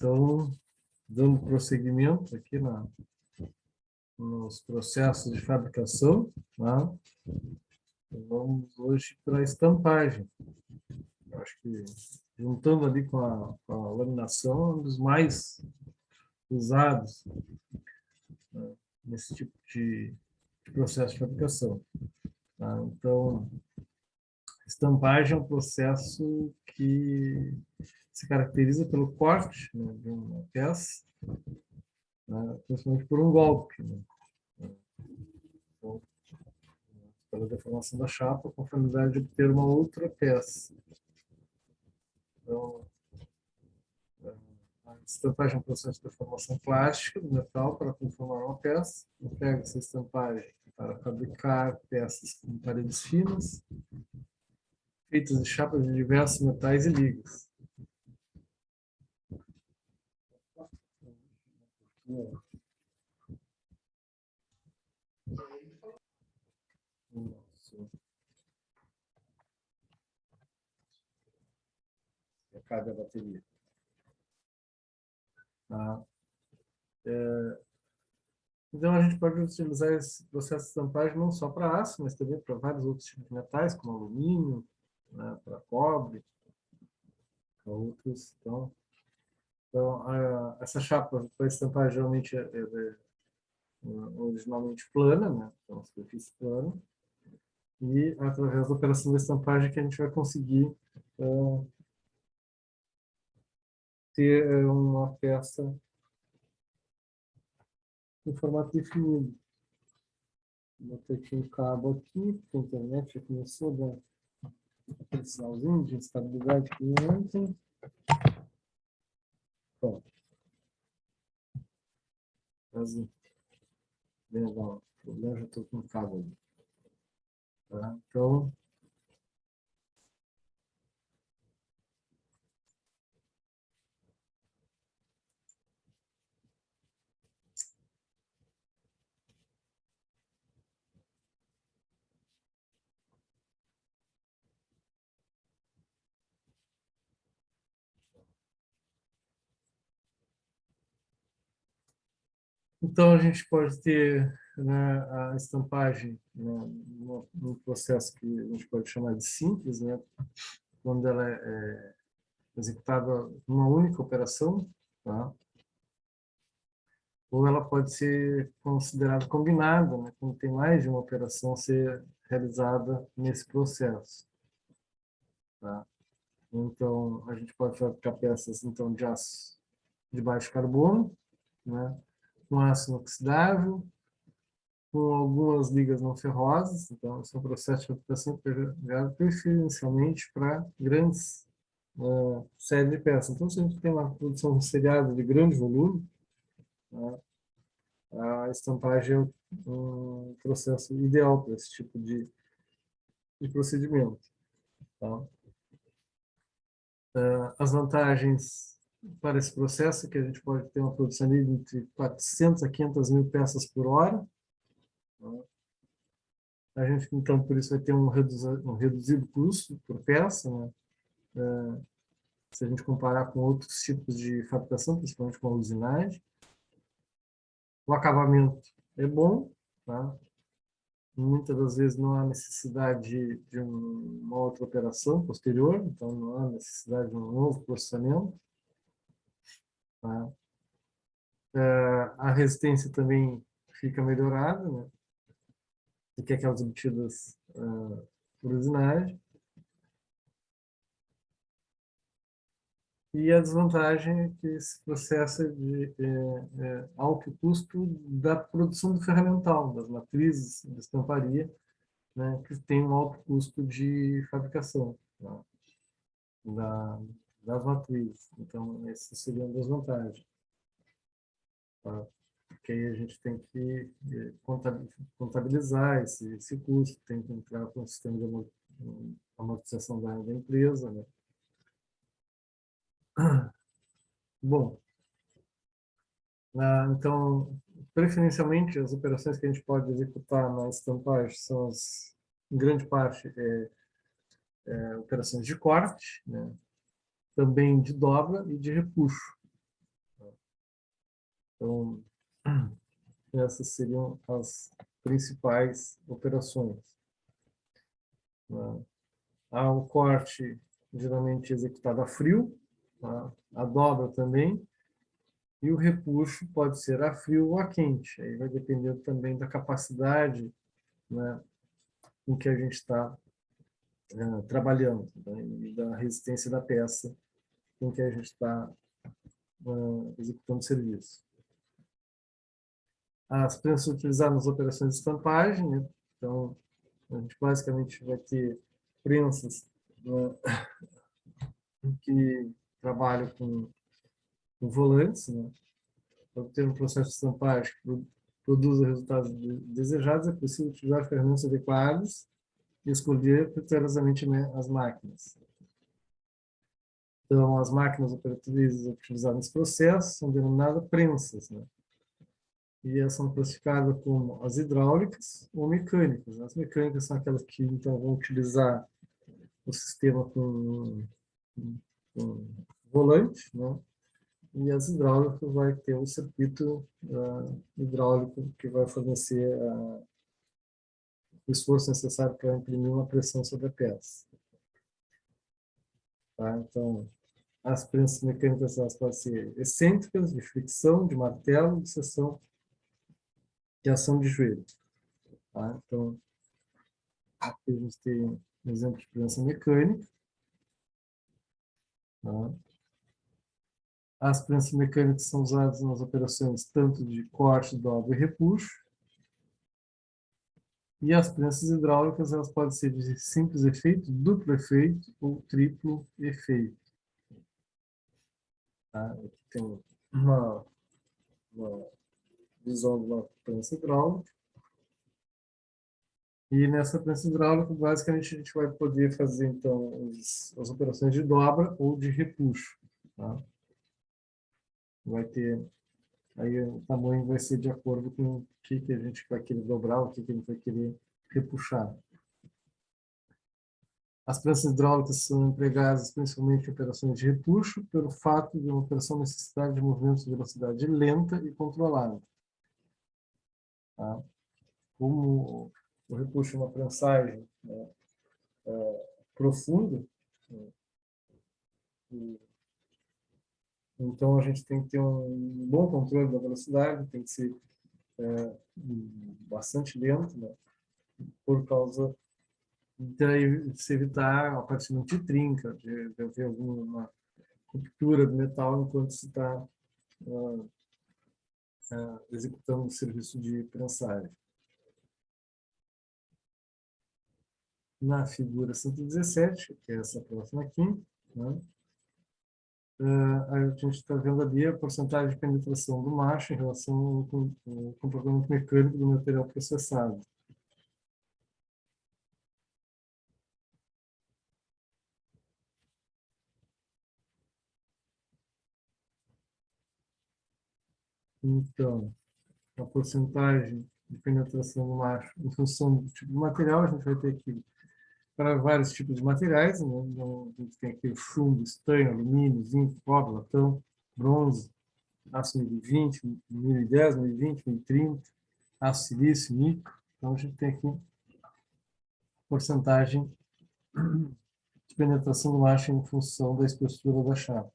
Então, dando prosseguimento aqui nos processos de fabricação, tá? Vamos hoje para a estampagem. Eu acho que, juntando ali com a laminação, é um dos mais usados, né, nesse tipo de processo de fabricação. Tá? Então, estampagem é um processo que se caracteriza pelo corte, né, de uma peça, né, principalmente por um golpe, né? Então, pela deformação da chapa, com a finalidade de obter uma outra peça. Então, a estampagem é um processo de deformação plástica do metal para conformar uma peça. Pega essa estampagem para fabricar peças com paredes finas, feitas de chapas de diversos metais e ligas. Cabe a bateria. Tá? Então, a gente pode utilizar esse processo de estampagem não só para aço, mas também para vários outros tipos de metais, como alumínio, né, para cobre, para outros. Então, essa chapa para estampar geralmente é originalmente plana, né? Então, uma superfície plana. E através da operação de estampagem que a gente vai conseguir ter uma peça em formato definido. Vou ter aqui um cabo aqui, porque a internet já começou a dar aquele sinalzinho de instabilidade que ontem. Pronto. Mas, bem legal. O problema já estou com o cabo ali. Tá? Então, a gente pode ter, né, a estampagem, né, num processo que a gente pode chamar de simples, né, quando ela é executada numa única operação, tá? Ou ela pode ser considerada combinada, né, quando tem mais de uma operação a ser realizada nesse processo. Tá? Então, a gente pode fabricar peças então, de aço de baixo carbono, né, com aço inoxidável, com algumas ligas não ferrosas. Então, esse é um processo de fabricação criado preferencialmente para grandes séries de peças. Então, se a gente tem uma produção seriada de grande volume, né, a estampagem é um processo ideal para esse tipo de procedimento. Tá? As vantagens para esse processo é que a gente pode ter uma produção de entre 400 a 500 mil peças por hora. Tá? A gente, então, por isso vai ter um reduzido custo por peça, né? Se a gente comparar com outros tipos de fabricação, principalmente com a usinagem. O acabamento é bom, tá? Muitas das vezes não há necessidade de uma outra operação posterior, então não há necessidade de um novo processamento. Tá? A resistência também fica melhorada, né? Do que aquelas obtidas por usinagem. E a desvantagem é que esse processo é de alto custo da produção do ferramental, das matrizes de estamparia, né, que tem um alto custo de fabricação, tá? Das matrizes. Então, essa seria uma das vantagens. Tá? Porque aí a gente tem que contabilizar esse custo, tem que entrar com o sistema de amortização da empresa, né? Bom, então, preferencialmente, as operações que a gente pode executar na estampagem são, em grande parte, operações de corte, né? Também de dobra e de repuxo. Então, essas seriam as principais operações, né? O corte, geralmente executado a frio, tá? A dobra também, e o repuxo pode ser a frio ou a quente. Aí vai depender também da capacidade, né, com que a gente está trabalhando, né, e da resistência da peça com que a gente está executando o serviço. As prensas utilizadas nas operações de estampagem, né? Então, a gente basicamente vai ter prensas, né, que trabalham com volantes, né? Para obter um processo de estampagem que produza resultados desejados, é possível utilizar ferramentas adequadas e escolher criteriosamente, né, as máquinas. Então, as máquinas operativas utilizadas nesse processo são denominadas prensas, né? E elas são classificadas como as hidráulicas ou mecânicas. As mecânicas são aquelas que, então, vão utilizar o sistema com volante, né? E as hidráulicas vai ter o circuito hidráulico que vai fornecer o esforço necessário para imprimir uma pressão sobre a peça. Tá? Então, as prensas mecânicas elas podem ser excêntricas, de fricção, de martelo, de seção, de ação de joelho. Tá? Então, aqui a gente tem um exemplo de prensa mecânica. Tá? As prensas mecânicas são usadas nas operações tanto de corte, dobra e repuxo. E as prensas hidráulicas elas podem ser de simples efeito, duplo efeito ou triplo efeito. Tá? Aqui tem uma visão de uma prensa hidráulica. E nessa prensa hidráulica, basicamente, a gente vai poder fazer, então, as operações de dobra ou de repuxo. Tá? Vai ter, aí o tamanho vai ser de acordo com o que a gente vai querer dobrar, o que a gente vai querer repuxar. As prensas hidráulicas são empregadas principalmente em operações de repuxo, pelo fato de uma operação necessitar de movimentos de velocidade lenta e controlada. Tá? Como o repuxo é uma prensagem, né, profunda, né, então a gente tem que ter um bom controle da velocidade, tem que ser bastante lento, né, por causa de se evitar aparecimento de trinca, de haver alguma ruptura do metal enquanto se está executando um serviço de prensagem. Na figura 117, que é essa próxima aqui, né, a gente está vendo ali a porcentagem de penetração do macho em relação ao comportamento mecânico do material processado. Então, a porcentagem de penetração do macho em função do tipo de material, a gente vai ter aqui para vários tipos de materiais, né? Então, a gente tem aqui o chumbo, estanho, alumínio, zinco, cobre, latão, bronze, aço 1020, 1010, 1020, 1030, aço silício, níquel. Então, a gente tem aqui porcentagem de penetração do macho em função da espessura da chapa.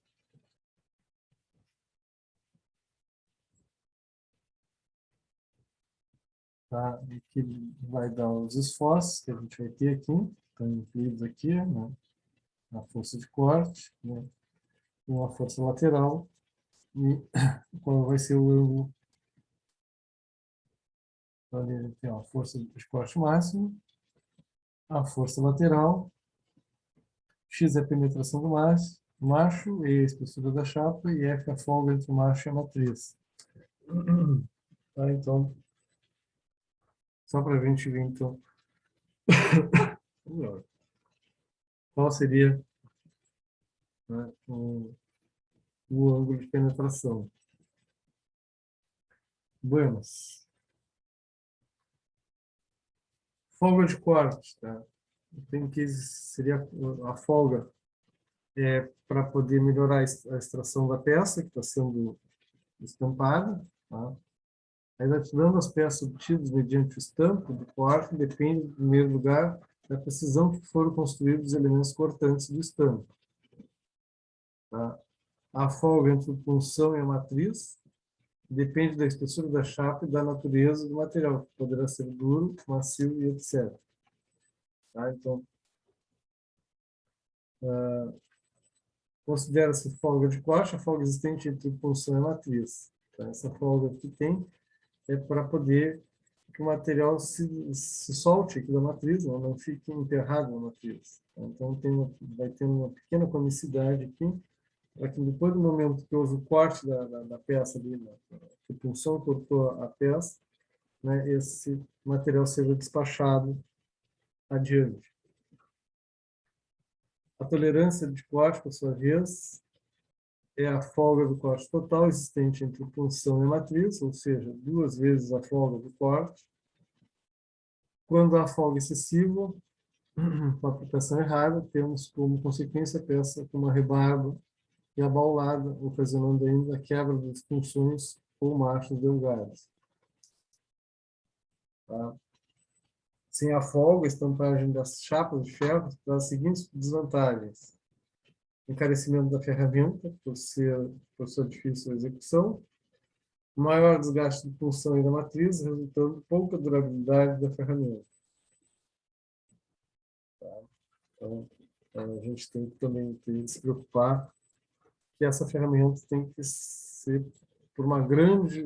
Tá? E que vai dar os esforços que a gente vai ter aqui, estão incluídos aqui, né? A força de corte, né? Uma força lateral e qual vai ser o ângulo. Então, ali a gente tem a força de corte máximo, a força lateral, X é a penetração do macho, E é a espessura da chapa e F é a folga entre o macho e a matriz. Tá? Então, só para a gente ver, então, qual seria, né, o ângulo de penetração. Buenas. Folga de corte, tá? Tem que seria a folga para poder melhorar a extração da peça que está sendo estampada, Tá? A exatidão das peças obtidas mediante o estampo do corte depende, em primeiro lugar, da precisão que foram construídos os elementos cortantes do estampo. Tá? A folga entre a punção e a matriz depende da espessura da chapa e da natureza do material, que poderá ser duro, macio e etc. Tá? Então, considera-se folga de corte a folga existente entre punção e matriz. Tá? Essa folga que tem é para poder que o material se solte aqui da matriz, não fique enterrado na matriz. Tá? Então, vai ter uma pequena comicidade aqui, para que depois do momento que houve o corte da peça ali, que a punção cortou a peça, né, esse material seja despachado adiante. A tolerância de corte, por sua vez, é a folga do corte total existente entre punção e matriz, ou seja, 2 vezes a folga do corte. Quando há folga excessiva, com a aplicação errada, temos como consequência a peça com uma rebarba e abaulada, ocasionando ainda a quebra das punções ou marchas delgadas. Tá? Sem a folga, a estampagem das chapas de ferro traz as seguintes desvantagens: encarecimento da ferramenta, por sua difícil execução, maior desgaste de punção e da matriz, resultando pouca durabilidade da ferramenta. Tá? Então, a gente tem que também se preocupar que essa ferramenta tem que ser por uma grande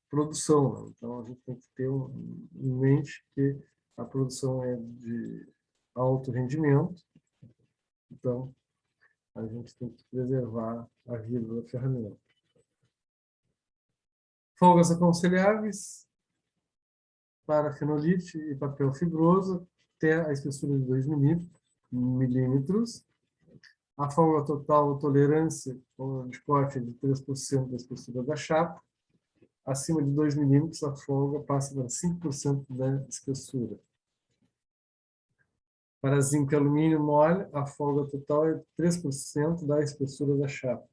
produção, né? Então, a gente tem que ter em mente que a produção é de alto rendimento, então a gente tem que preservar a vida da ferramenta. Folgas aconselháveis para fenolite e papel fibroso, até a espessura de 2 milímetros. A folga total tolerância de corte é de 3% da espessura da chapa. Acima de 2 milímetros, a folga passa para 5% da espessura. Para zinco e alumínio mole, a folga total é 3% da espessura da chapa.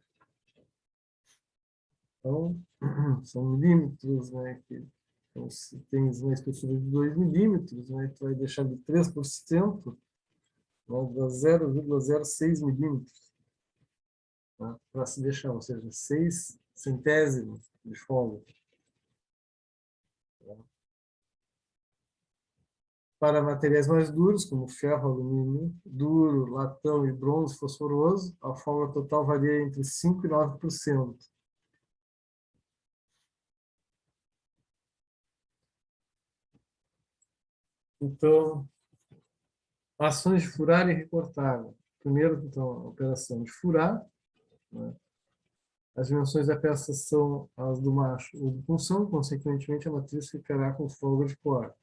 Então, são milímetros, né? Então, se tem uma espessura de 2 milímetros, né, tu vai deixar de 3%, né, dá 0,06 milímetros, né, para se deixar, ou seja, 6 centésimos de folga. Para materiais mais duros, como ferro, alumínio duro, latão e bronze fosforoso, a folga total varia entre 5% e 9%. Então, ações de furar e recortar. Primeiro, então, a operação de furar, né? As dimensões da peça são as do macho ou do punção, consequentemente, a matriz ficará com folga de corte.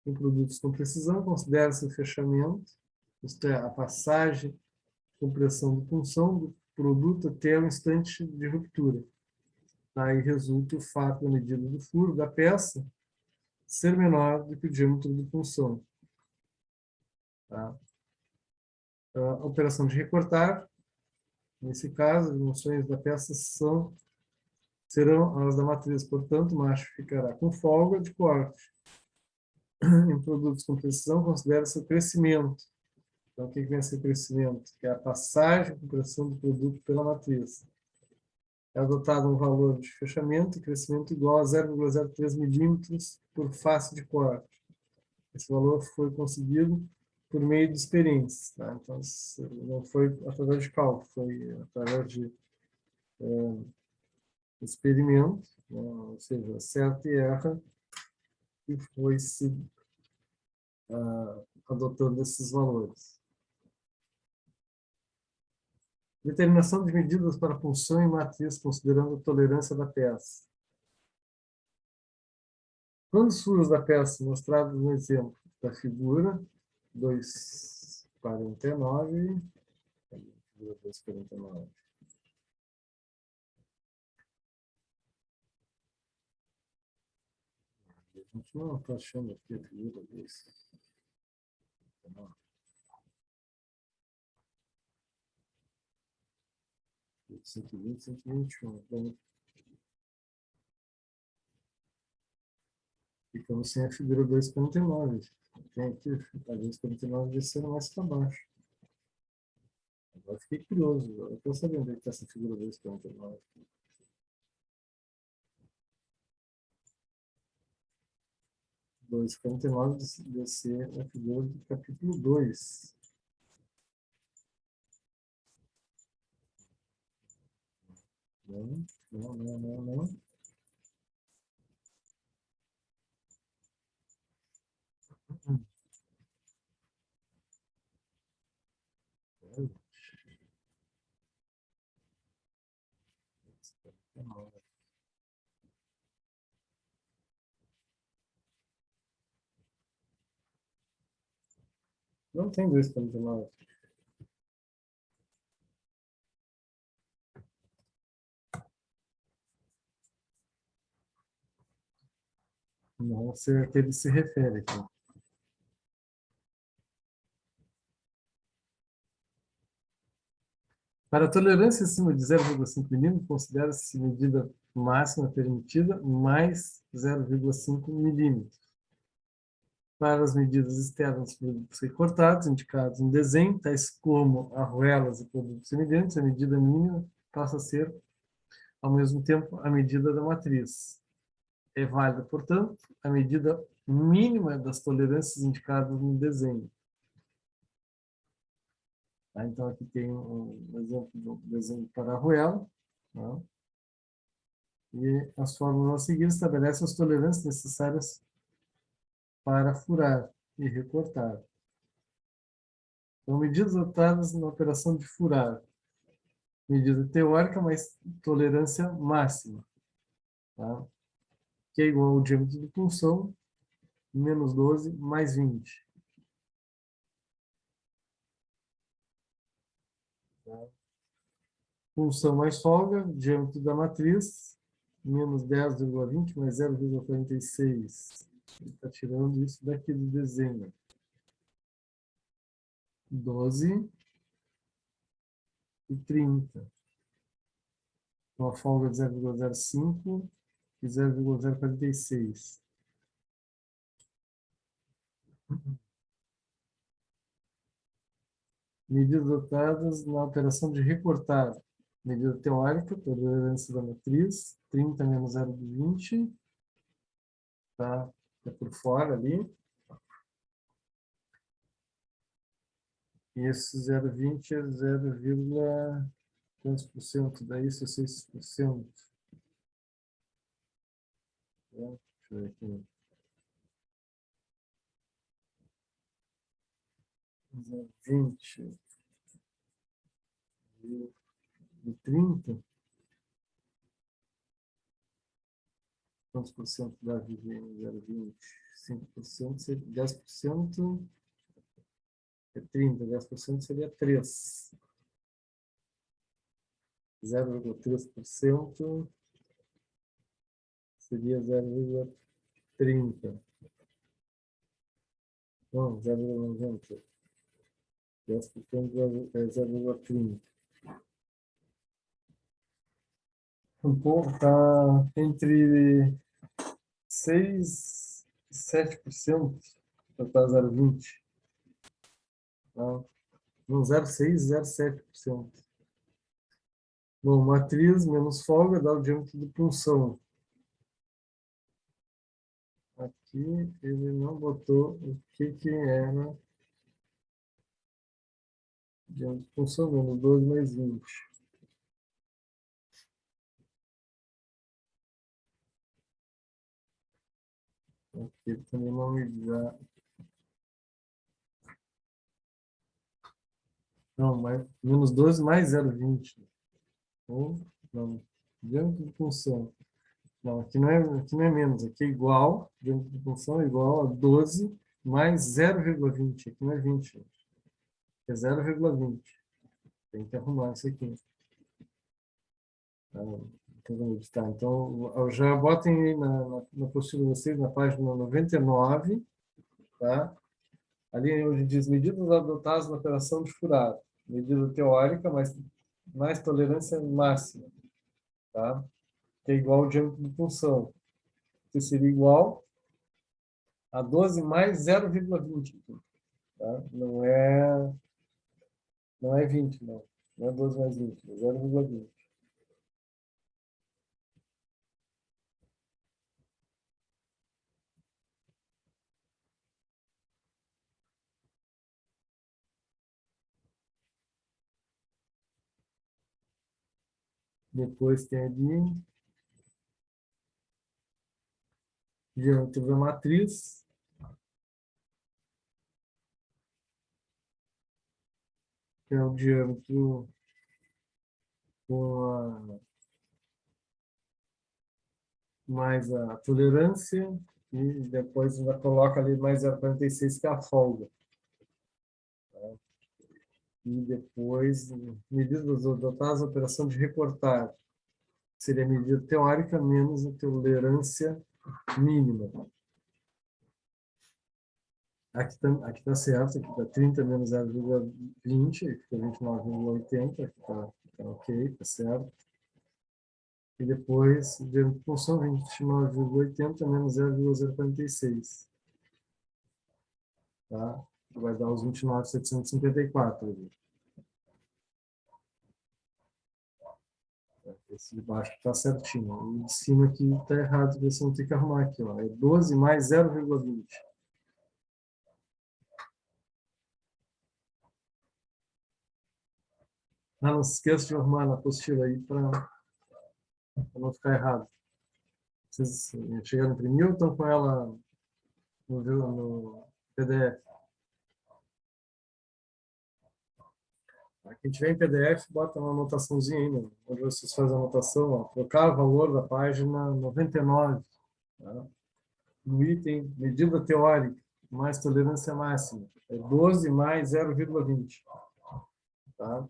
Em produtos com precisão, considera-se o fechamento, isto é, a passagem com pressão de punção do produto até o instante de ruptura. Daí resulta o fato da medida do furo da peça ser menor do que o diâmetro de punção. Tá? A operação de recortar, nesse caso, as dimensões da peça serão as da matriz, portanto, o macho ficará com folga de corte. Em produtos com precisão, considera-se o crescimento. Então, o que vem a ser crescimento? Que é a passagem com pressão do produto pela matriz. É adotado um valor de fechamento e crescimento igual a 0,03 milímetros por face de corte. Esse valor foi conseguido por meio de experiências. Tá? Então, não foi através de cálculo, foi através de experimento, né? Ou seja, acerta e erra, e foi se adotando esses valores. Determinação de medidas para punção e matriz, considerando a tolerância da peça. Quando os furos da peça mostrados no exemplo da figura 249, figura 249. A gente não está achando aqui a figura 249. 120, 121. Ficamos sem a figura 2,49. Tem aqui a 2,49 descendo mais para baixo. Agora fiquei curioso. Eu estou sabendo onde está essa figura 2,49. 2,49 descer a figura do capítulo 2. Não, não, não, não, não. Não tem 2,49. Não sei a que ele se refere aqui. Para a tolerância acima de 0,5 milímetros, considera-se medida máxima permitida mais 0,5 milímetros. Para as medidas externas dos produtos recortados, indicados em desenho, tais como arruelas e produtos semelhantes, a medida mínima passa a ser, ao mesmo tempo, a medida da matriz. É válida, portanto, a medida mínima das tolerâncias indicadas no desenho. Tá? Então, aqui tem um exemplo de um desenho para arruela. Tá? E as fórmulas a seguir estabelecem as tolerâncias necessárias para furar e recortar. Então, medidas adotadas na operação de furar. Medida teórica, mas tolerância máxima. Tá? Que é igual ao diâmetro de punção, menos 12 mais 20. Tá? Punção mais folga, diâmetro da matriz, menos 10,20 mais 0,46. Ele está tirando isso daqui do desenho. 12 e 30. Uma folga de 0,05 e 0,046. Medidas adotadas na operação de recortar. Medida teórica, tolerância da matriz, 30 menos 0,20. Tá? É por fora ali. E esse 0,20 é 0, quantos por cento? Daí isso é 6%. Deixa eu ver aqui. 0,20 de 30. Quantos por cento dá de 0,20? 5%, 10% é 30, 10% seria 3. 0,3% seria 0,30. Não, 0,90. 10% é 0,30. Está entre 6 e 7%, para estar 0,20. Tá? No 0,6 e 0,7%. Bom, matriz menos folga dá o diâmetro de punção. Aqui ele não botou o que era diâmetro de punção, menos 12 mais 20. Aqui ele também não me dá. Não, menos 12 mais 0,20. Ou, não, diâmetro de punção. Não, aqui não é menos, aqui é igual, diâmetro de punção é igual a 12 mais 0,20. Aqui não é 20, gente. É 0,20. Tem que arrumar isso aqui. Tá, então, eu já botem aí na postura de vocês, na página 99, tá? Ali onde diz medidas adotadas na operação de furar. Medida teórica, mas mais tolerância máxima, tá? Que é igual ao diâmetro de punção. Que seria igual A 12 mais 0,20. Tá? Não é 20, não. Não é 12 mais 20, é 0,20. Depois tem ali diâmetro da matriz, que é o diâmetro com mais a tolerância, e depois ainda coloca ali mais 0,46, que é a folga. Tá? E depois, medidas adotadas, a operação de recortar, seria a medida teórica menos a tolerância mínima. Aqui tá certo, aqui está 30 menos 0,20, aqui está 29,80, aqui está ok, está certo. E depois, de função 29,80 menos 0,046. Tá? Vai dar os 29.754. Esse de baixo está certinho. E de cima aqui está errado, você não tem que arrumar aqui. Ó. É 12 mais 0,20. Ah, não se esqueça de arrumar na apostila aí para não ficar errado. Vocês chegaram a imprimir ou estão com ela no PDF? Quem tiver em PDF, bota uma anotaçãozinha aí, né? Onde vocês fazem a anotação, ó, trocar o valor da página 99, tá? No item medida teórica, mais tolerância máxima, é 12 mais 0,20. Tá?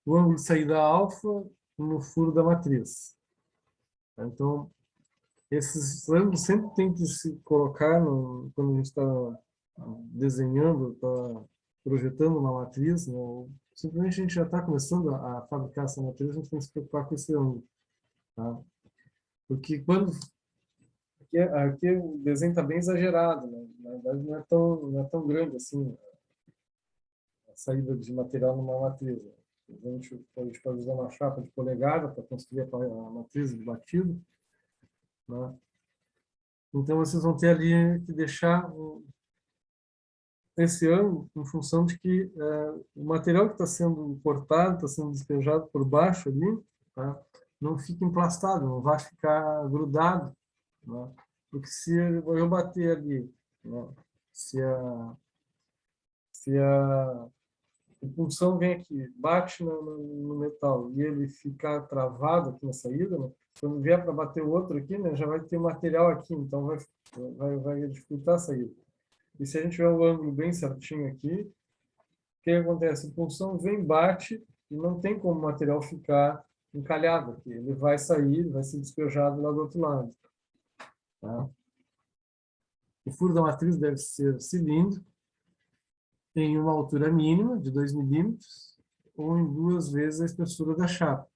O ângulo de saída alfa no furo da matriz. Tá? Então, esses ângulos sempre tem que se colocar quando a gente está desenhando, está projetando uma matriz, né? Simplesmente a gente já está começando a fabricar essa matriz, a gente tem que se preocupar com esse ângulo. Tá? Porque quando aqui o desenho está bem exagerado, né? Na verdade não é tão grande assim a saída de material numa matriz. Né? A gente pode usar uma chapa de polegada para construir a matriz de batido. Né? Então vocês vão ter ali que deixar esse ângulo em função de que o material que está sendo cortado, está sendo despejado por baixo ali, tá? Não fica emplastado, não vai ficar grudado. Né? Porque se eu bater ali, né? Se a impulsão vem aqui, bate no metal e ele ficar travado aqui na saída, né? Quando vier para bater o outro aqui, né, já vai ter material aqui, então vai dificultar a saída. E se a gente tiver o ângulo bem certinho aqui, o que acontece? A impulsão vem, bate e não tem como o material ficar encalhado aqui. Ele vai sair, vai ser despejado lá do outro lado. Tá? O furo da matriz deve ser cilíndrico, em uma altura mínima de 2 milímetros ou em 2 vezes a espessura da chapa,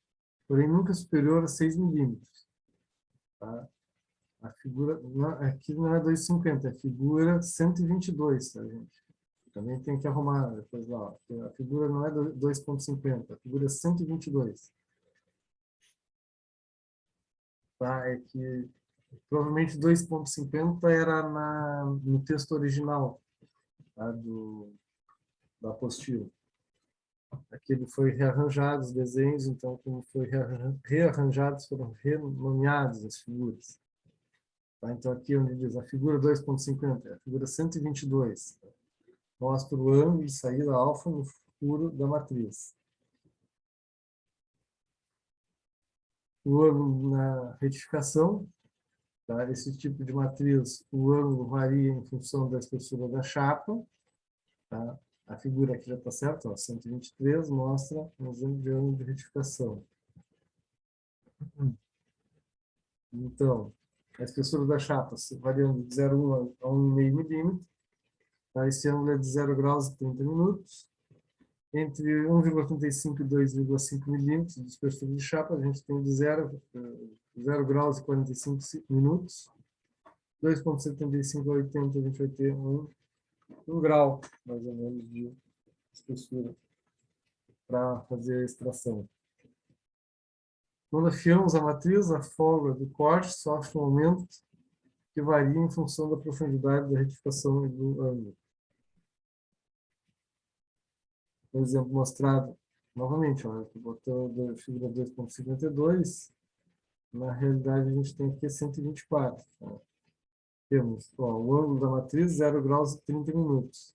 porém nunca superior a 6 milímetros. Tá? A figura aqui não é 2,50, é figura 122, tá, gente? Também tem que arrumar depois lá. A figura não é 2,50, a figura é 122. Tá? É que provavelmente 2,50 era no texto original, tá? Da apostila. Aquilo foi rearranjado, os desenhos, então, como foi rearranjados, foram renomeados as figuras. Tá? Então, aqui onde diz a figura 2,50, é a figura 122. Mostra o ângulo de saída alfa no furo da matriz. O ângulo na retificação, tá? Esse tipo de matriz, o ângulo varia em função da espessura da chapa. Tá? A figura aqui já está certa, ó, 123, mostra um exemplo de ângulo de retificação. Então, a espessura da chapa variando de 0,1 a 1,5 milímetro. Tá? Esse ângulo é de 0 graus e 30 minutos. Entre 1,35 e 2,5 milímetros de espessura de chapa, a gente tem de 0 graus e 45 minutos. 2,75 a 80, a gente vai ter um grau, mais ou menos, de espessura para fazer a extração. Quando afiamos a matriz, a folga do corte sofre um aumento que varia em função da profundidade da retificação e do ângulo. Por exemplo, mostrado novamente, olha, estou botando a figura 2,52, na realidade a gente tem aqui 124. Tá? Temos o ângulo da matriz, 0 graus e 30 minutos.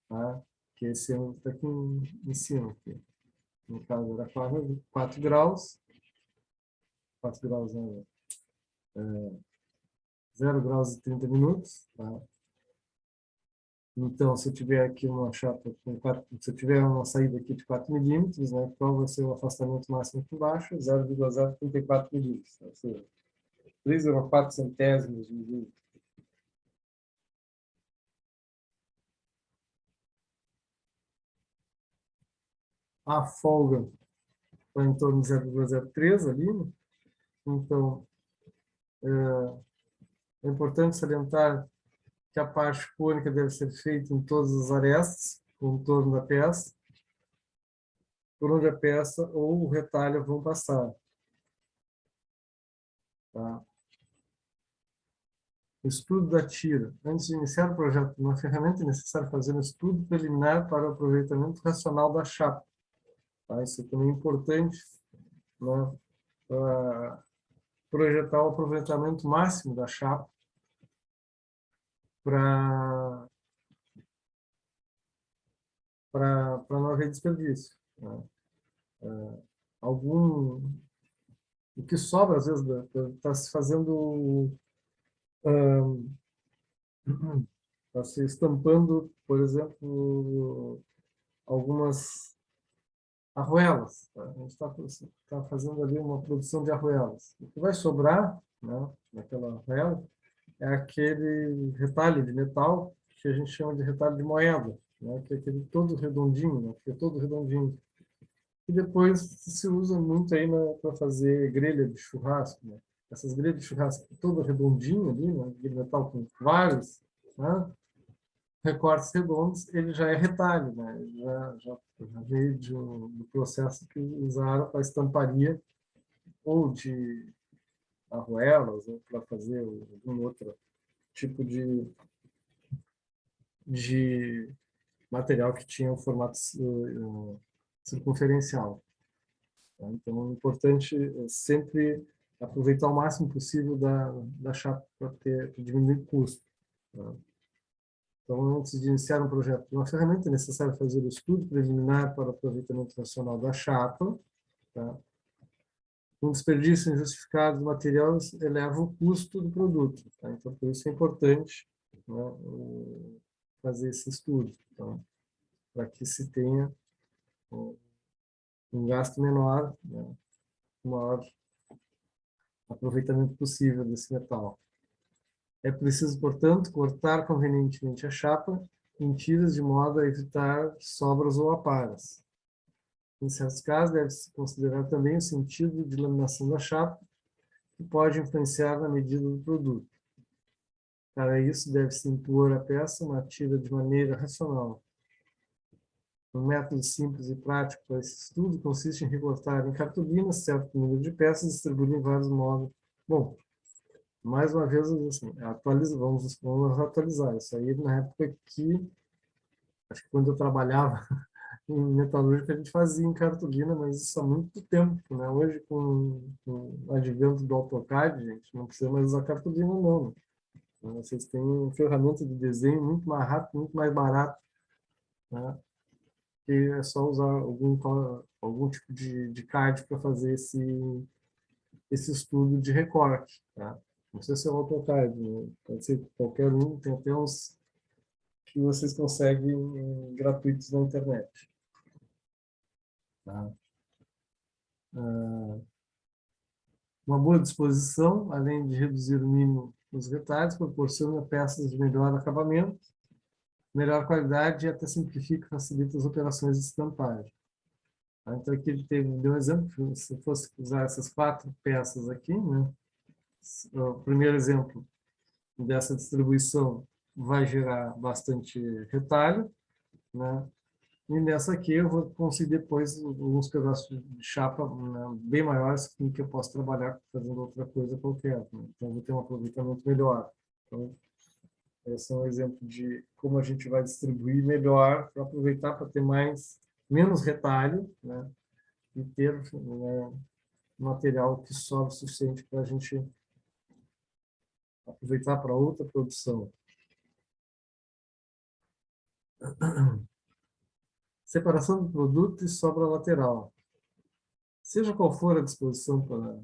Tá? Que esse ângulo está aqui em cima. Aqui. No caso, era 4 graus. 4 graus, né? 0 graus e 30 minutos. Tá? Então, se eu tiver aqui uma chapa com 4, se eu tiver uma saída aqui de 4 milímetros, né, qual vai ser o afastamento máximo por baixo? 0,034 milímetros. Ou seja, 3,4 centésimos de milímetro. A folga está em torno de 0,03 ali. Né? Então, é importante salientar que a parte cônica deve ser feita em todas as arestas, contorno da peça, por onde a peça ou o retalho vão passar. Tá? O estudo da tira. Antes de iniciar o projeto de uma ferramenta, é necessário fazer um estudo preliminar para o aproveitamento racional da chapa. Tá? Isso também é importante, né? Para projetar o aproveitamento máximo da chapa para não haver desperdício. Né? O que sobra, às vezes, está se fazendo, está se estampando, por exemplo, algumas arruelas. Tá? A gente está fazendo ali uma produção de arruelas. O que vai sobrar, né, naquela arruela é aquele retalho de metal que a gente chama de retalho de moeda, né, que é aquele todo redondinho, né, que é todo redondinho. E depois se usa muito aí para fazer grelha de churrasco. Né? Essas grelhas de churrasco todo redondinho ali, né, de metal com vários, né, recortes redondos, ele já é retalho, né? Ele já veio do processo que usaram para estamparia ou de arruelas, ou para fazer algum outro tipo de material que tinha um formato circunferencial. Tá? Então, é importante sempre aproveitar o máximo possível da chapa para diminuir o custo. Tá? Então, antes de iniciar um projeto de uma ferramenta, é necessário fazer o estudo preliminar para o aproveitamento racional da chapa. Tá? Um desperdício injustificado de materiais eleva o custo do produto. Tá? Então, por isso é importante, né, fazer esse estudo, tá? Para que se tenha um gasto menor, né, um maior aproveitamento possível desse metal. É preciso, portanto, cortar convenientemente a chapa em tiras de modo a evitar sobras ou aparas. Em certos casos, deve-se considerar também o sentido de laminação da chapa, que pode influenciar na medida do produto. Para isso, deve-se impor à peça uma tira de maneira racional. Um método simples e prático para esse estudo consiste em recortar em cartolina certo número de peças e distribuir em vários modos. Bom, mais uma vez, assim, vamos atualizar. Isso aí, na época que, acho que quando eu trabalhava em metalúrgica, a gente fazia em cartolina, mas isso há muito tempo, né? Hoje, com o advento do AutoCAD, gente, não precisa mais usar cartolina, não. Vocês têm uma ferramenta de desenho muito mais rápido, muito mais barato, né? E é só usar algum tipo de CAD para fazer esse estudo de recorte, tá? Não sei se é o AutoCAD, né? Pode ser qualquer um, tem até uns que vocês conseguem gratuitos na internet. Tá? Uma boa disposição, além de reduzir o mínimo os retalhos, proporciona peças de melhor acabamento, melhor qualidade e até simplifica e facilita as operações de estampagem. Tá? Então, aqui ele deu um exemplo, se fosse usar essas 4 peças aqui, né, o primeiro exemplo dessa distribuição vai gerar bastante retalho, né? E nessa aqui eu vou conseguir depois alguns pedaços de chapa, né, bem maiores em que eu posso trabalhar fazendo outra coisa qualquer, né? Então eu vou ter um aproveitamento melhor. Então, esse é um exemplo de como a gente vai distribuir melhor para aproveitar para ter menos retalho, né? E ter, né, material que sobra o suficiente para a gente aproveitar para outra produção. Separação do produto e sobra lateral. Seja qual for a disposição para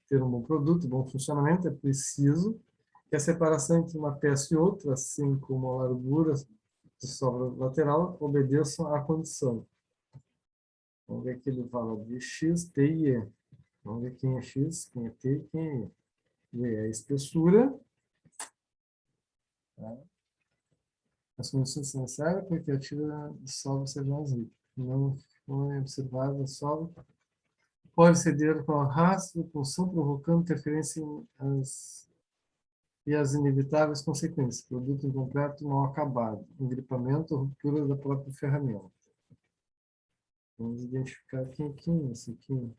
ter um bom produto, bom funcionamento, é preciso que a separação entre uma peça e outra, assim como a largura de sobra lateral, obedeçam à condição. Vamos ver que ele fala de X, T e E. Vamos ver quem é X, quem é T e quem é E. E é a espessura. Tá? As condições necessárias para que a tira de sobra seja mais rica. Não foi observada a sobra. Pode ceder com arrasto, pulsão, provocando interferência e as inevitáveis consequências. Produto incompleto, mal acabado. Engripamento ou ruptura da própria ferramenta. Vamos identificar quem é quem, esse aqui.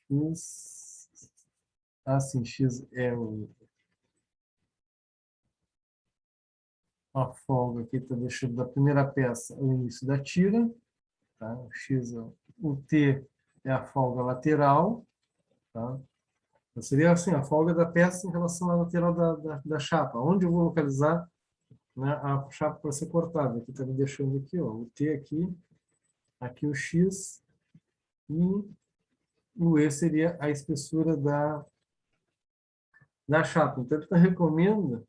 X. Sim, X é a folga que está deixando da primeira peça o início da tira. Tá? O X, o T é a folga lateral. Tá? Então, seria assim, a folga da peça em relação à lateral da chapa. Onde eu vou localizar, né, a chapa para ser cortada? Aqui está me deixando aqui, ó, o T aqui o X, e o E seria a espessura da chapa. Então, ele recomenda,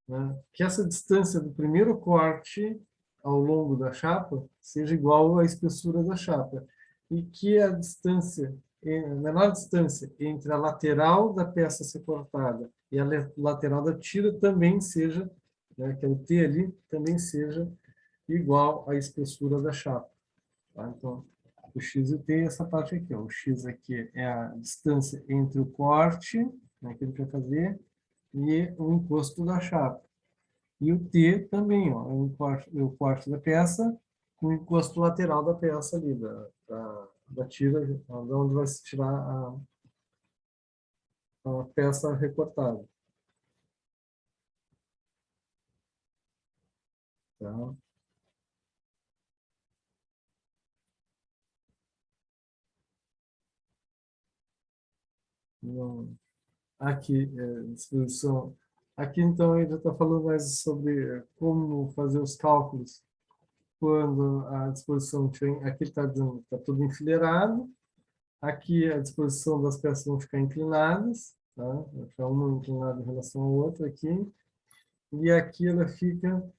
né, que essa distância do primeiro corte ao longo da chapa seja igual à espessura da chapa. E que a distância, a menor distância entre a lateral da peça a ser cortada e a lateral da tira também seja, né, que é o T ali, também seja igual à espessura da chapa. Tá? Então, o X e o T é essa parte aqui. Ó. O X aqui é a distância entre o corte, né, que ele vai fazer, e o encosto da chapa. E o T também, ó, é o corte da peça com o encosto lateral da peça ali, da tira, de onde vai se tirar a peça recortada. Tá? Então, aqui, disposição. Aqui, então, ele já está falando mais sobre como fazer os cálculos quando a disposição tem. Aqui está dizendo que está tudo enfileirado. Aqui a disposição das peças vão ficar inclinadas, tá? Vai ficar uma inclinada em relação à outra aqui. E aqui ela fica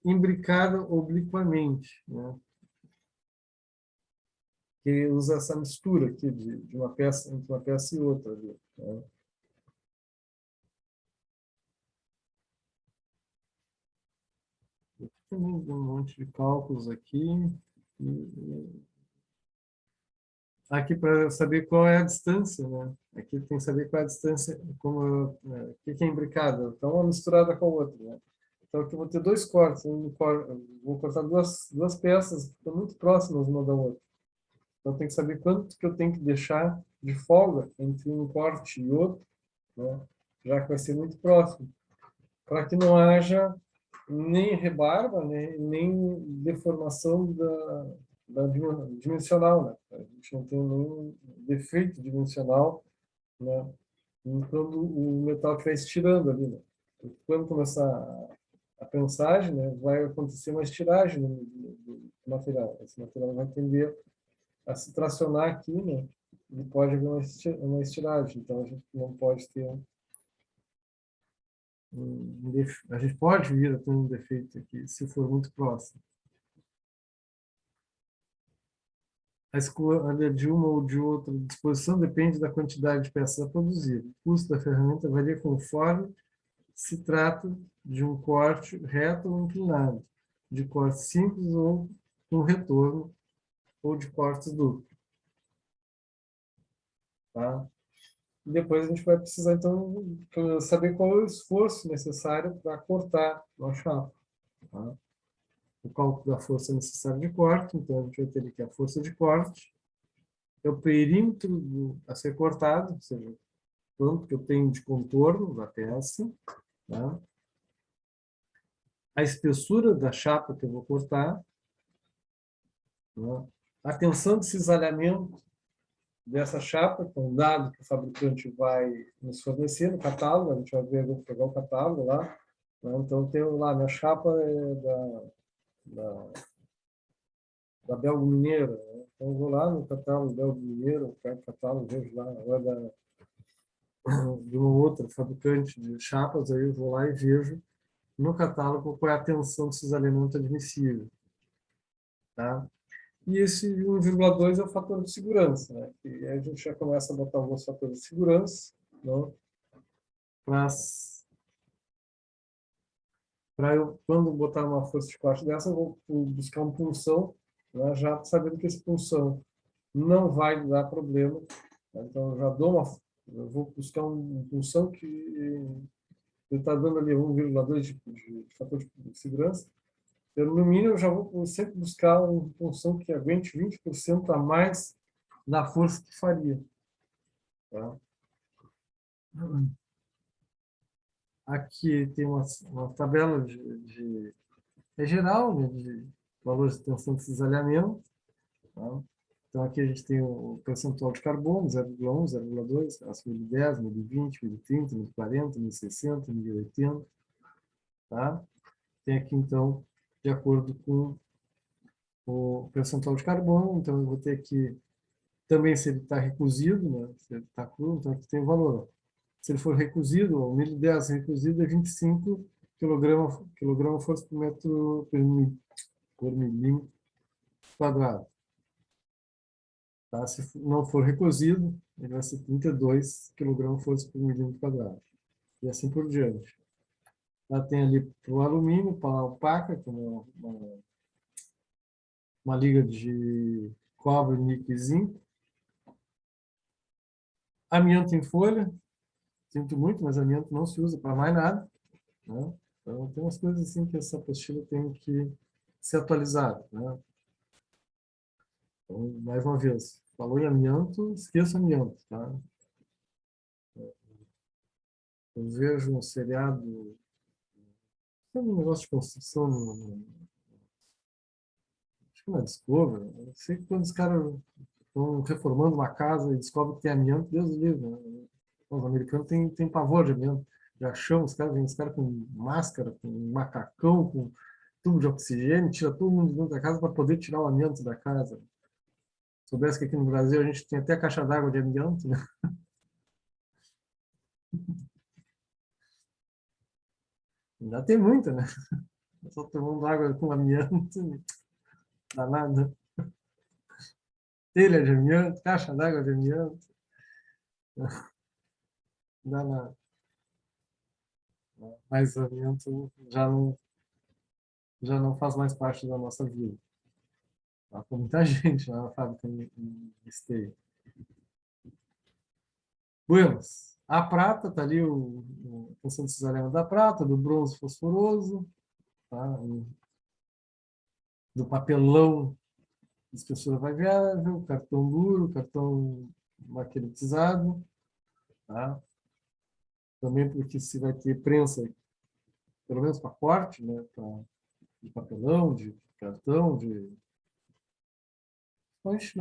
imbricada obliquamente, né? Que usa essa mistura aqui de uma peça entre uma peça e outra ali, né? Também um monte de cálculos aqui. Aqui para saber qual é a distância, né? Aqui tem que saber qual é a distância, como o que é imbricado. Então, uma misturada com a outra, né? Então, aqui eu vou ter dois cortes. Vou cortar duas peças que estão muito próximas uma da outra. Então, tem que saber quanto que eu tenho que deixar de folga entre um corte e outro, né? Já que vai ser muito próximo, para que não haja nem rebarba, né? Nem deformação dimensional, né? A gente não tem nenhum defeito dimensional, né? Quando o metal estiver estirando ali, né? Quando começar a prensagem, né, vai acontecer uma estiragem do material. Esse material vai tender a se tracionar aqui, né? E pode haver uma estiragem. Então, a gente não pode ter a gente pode vir a ter um defeito aqui, se for muito próximo. A escolha de uma ou de outra disposição depende da quantidade de peças a produzir. O custo da ferramenta varia conforme se trata de um corte reto ou inclinado, de corte simples ou com retorno, ou de corte duplo. Tá? E depois a gente vai precisar, então, saber qual é o esforço necessário para cortar a chapa. Tá? O cálculo da força necessária de corte, então a gente vai ter aqui a força de corte, é o perímetro a ser cortado, ou seja, quanto que eu tenho de contorno da peça, tá? A espessura da chapa que eu vou cortar, tá? A tensão de cisalhamento dessa chapa, que é um dado que o fabricante vai nos fornecer no catálogo, a gente vai ver, vou pegar o catálogo lá, né? Então eu tenho lá, minha chapa é da Belgo Mineiro, né? Então eu vou lá no catálogo Belgo Mineiro, pego o catálogo, vejo lá, ou de uma outra fabricante de chapas, aí eu vou lá e vejo no catálogo qual é a tensão de cisalhamento admissível, tá? E esse 1,2 é o fator de segurança, né? E aí a gente já começa a botar alguns fatores de segurança, né? Para eu, quando botar uma força de corte dessa, eu vou buscar uma punção, né? Já sabendo que essa punção não vai dar problema, né? Então eu já eu vou buscar uma punção que ele está dando ali 1,2 de fator de segurança. Eu, no mínimo, eu já vou sempre buscar uma punção que aguente 20% a mais da força que faria. Tá? Aqui tem uma tabela é geral, né, de valores de tensão de cisalhamento. Tá? Então, aqui a gente tem o percentual de carbono, 0,1, 0,2, aço 1010, 1020, 1030, 1040, 1060, 1080. Tá? Tem aqui, então, de acordo com o percentual de carbono, então eu vou ter aqui também se ele está recozido, né? Se ele está cru, então aqui tem o valor. Se ele for recozido, o 1010 recozido é 25 quilograma força por metro por milímetro quadrado. Tá? Se não for recozido, ele vai ser 32 quilograma força por milímetro quadrado. E assim por diante. Lá tem ali para o alumínio, para a alpaca, que é uma liga de cobre, níquel e zinco. Amianto em folha, sinto muito, mas amianto não se usa para mais nada, né? Então, tem umas coisas assim que essa apostila tem que ser atualizada, né? Então, mais uma vez, falou em amianto, esqueça amianto, tá? Eu vejo um seriado, tem um negócio de construção, acho que na Discovery, eu sei que quando os caras estão reformando uma casa e descobrem que tem amianto, Deus livre, né? Os americanos têm pavor de amianto. Já chamam os caras com máscara, com macacão, com tubo de oxigênio, tira todo mundo de dentro da casa para poder tirar o amianto da casa. Soubesse que aqui no Brasil a gente tem até caixa d'água de amianto, né? Ainda tem muita, né? Só tomando água com amianto, danada. Telha de amianto, caixa d'água de amianto, danada. Mas o amianto já não faz mais parte da nossa vida. Tá? Com muita gente lá na fábrica em Esteio. Buenos. A prata, tá ali a função de cisalhamento da prata, do bronze fosforoso, tá? Do papelão de espessura variável, cartão duro, cartão maqueletizado, tá? Também porque se vai ter prensa, pelo menos para corte, né? De papelão, de cartão, mas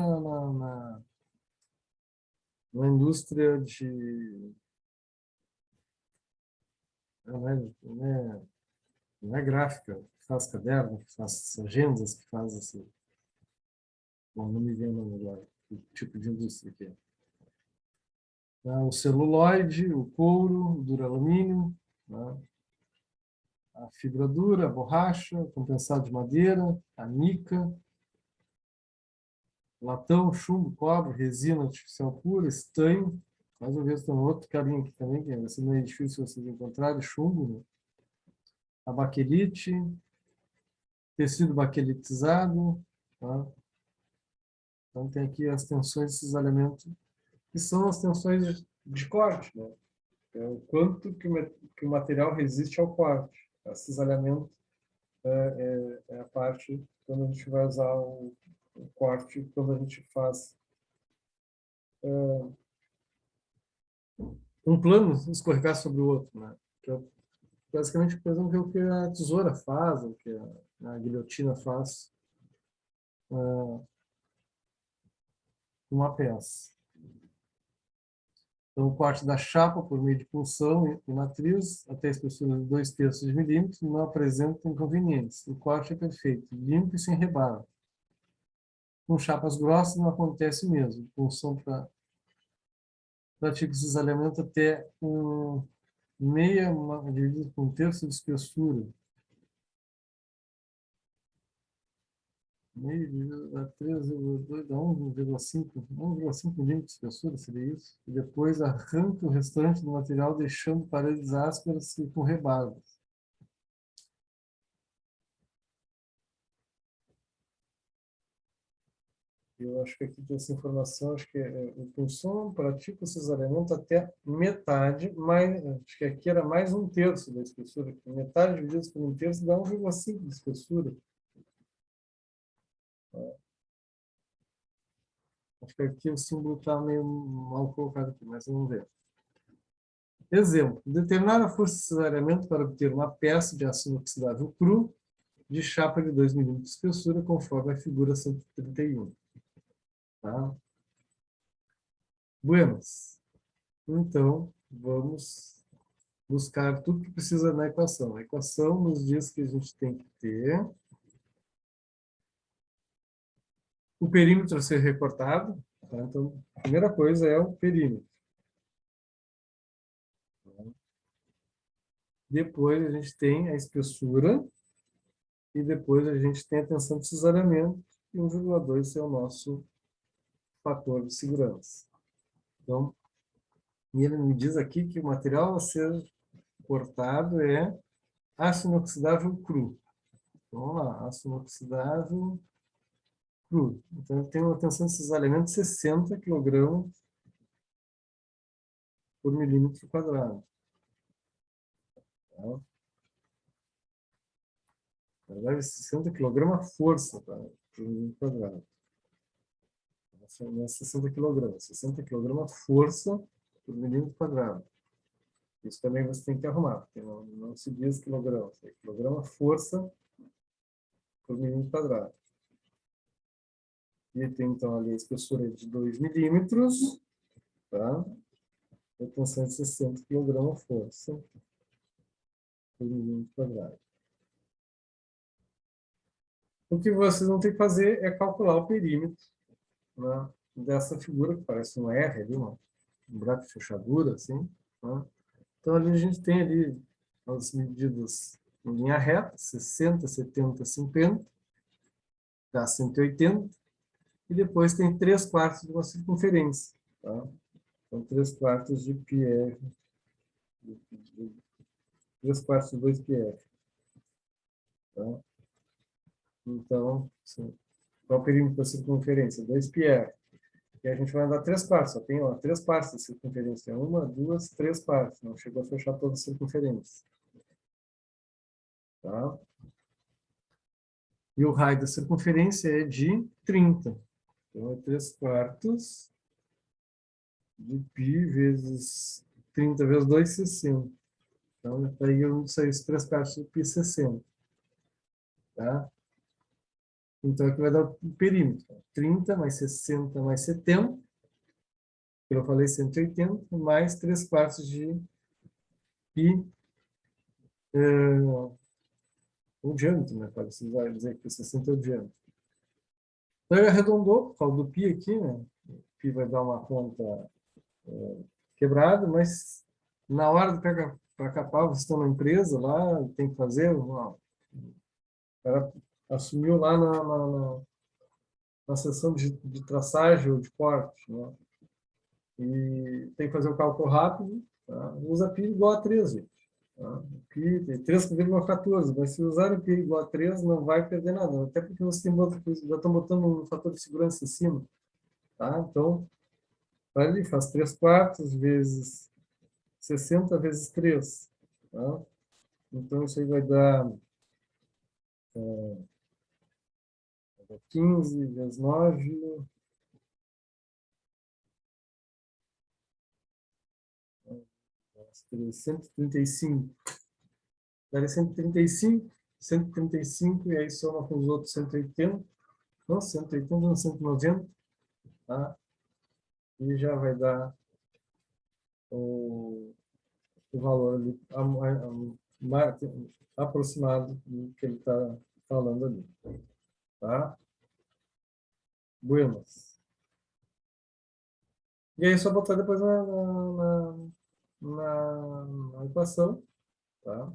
na indústria não é gráfica, que faz caderno, que faz agendas, que faz assim. Bom, não me vem o nome agora, o tipo de indústria que é. Tá? O celuloide, o couro, o duralumínio, tá? A fibra dura, a borracha, compensado de madeira, a mica, latão, chumbo, cobre, resina artificial pura, estanho. Mais uma vez tem um outro carinha aqui também, que vai ser meio difícil vocês encontrarem, chumbo, né? A baquelite, tecido baquelitizado, tá? Então, tem aqui as tensões de cisalhamento, que são as tensões de corte, né? É o quanto que o material resiste ao corte. O cisalhamento é a parte quando a gente vai usar o corte, quando a gente faz um plano escorregar sobre o outro, né? Que é basicamente, por exemplo, o que a tesoura faz, o que a guilhotina faz uma peça. Então, o corte da chapa por meio de punção e matriz até a espessura de 2/3 de milímetro não apresenta inconvenientes. O corte é perfeito, limpo e sem rebaro. Com chapas grossas não acontece mesmo. Punção para pratica o cisalhamento até dividido por 1/3 de espessura. Meio dividido dá 3,2, dá 1,5 milímetros de espessura, seria isso? E depois arranca o restante do material, deixando paredes ásperas e com rebarбas. Eu acho que aqui tem essa informação, acho que o punção pratica o cisalhamento até metade, mas acho que aqui era mais 1/3 da espessura. Metade dividido por 1/3 dá 1,5 de espessura. Acho que aqui o símbolo está meio mal colocado aqui, mas vamos ver. Exemplo, determinar a força de cisalhamento para obter uma peça de aço inoxidável cru de chapa de 2 milímetros de espessura, conforme a figura 131. Tá? Buenas. Então, vamos buscar tudo que precisa na equação. A equação nos diz que a gente tem que ter o perímetro a ser recortado. Tá? Então, a primeira coisa é o perímetro. Depois a gente tem a espessura e depois a gente tem a tensão de cisalhamento e 1,2 é o nosso fator de segurança. Então, e ele me diz aqui que o material a ser cortado é aço inoxidável cru. Então, vamos lá, aço inoxidável cru. Então, ele tem uma tensão de cisalhamento de 60 kg por milímetro quadrado. Tá? Na verdade, 60 kg a força, tá? Por milímetro quadrado. Não é 60 kg, 60 kg a força por milímetro quadrado. Isso também você tem que arrumar, porque não se diz quilograma, é quilograma força por milímetro quadrado. E tem então ali a espessura de 2 milímetros, tá? A tensão de 60 kg força por milímetro quadrado. O que vocês vão ter que fazer é calcular o perímetro, né, dessa figura, que parece um R ali, um buraco de fechadura, assim. Tá? Então, ali a gente tem ali as medidas em linha reta, 60, 70, 50, dá 180, e depois tem 3/4 de uma circunferência. Tá? Então, 3/4 de πr, 3/4 de 2πr. Tá? Então, qual é o perímetro da circunferência? 2πr. E a gente vai andar 3/4, só tem 3/4 da circunferência. 1, 2, 3/4. Não chegou a fechar toda a circunferência. Tá? E o raio da circunferência é de 30. Então, é 3/4 de π vezes 30 vezes 2, 60. Então, daí eu não sei se 3/4 de π, 60. Tá? Então, aqui vai dar o perímetro. 30 mais 60 mais 70. Que eu falei 180, mais 3/4 de π, o diâmetro, né? Pode dizer que 60 é o diâmetro. Então, ele arredondou, por causa do π aqui, né? O π vai dar uma conta quebrada, mas na hora de pegar para capar, você está na empresa lá, tem que fazer, o cara assumiu lá na seção de traçagem ou de corte, né? E tem que fazer o cálculo rápido, tá? Usa π igual a 3, gente. Tá? Π tem 3,14, mas se usar o π igual a 3, não vai perder nada, até porque você já estão botando um fator de segurança em cima. tá? Então, vai ali, faz 3/4 vezes 60 vezes 3, tá? Então, isso aí vai dar 15 vezes 9, 135. Daria 135, 135, e aí soma com os outros 180, não, 180, não, 190, tá? E já vai dar o valor ali aproximado do que ele está falando ali, tá? Buenas. E aí é só botar depois na equação, tá?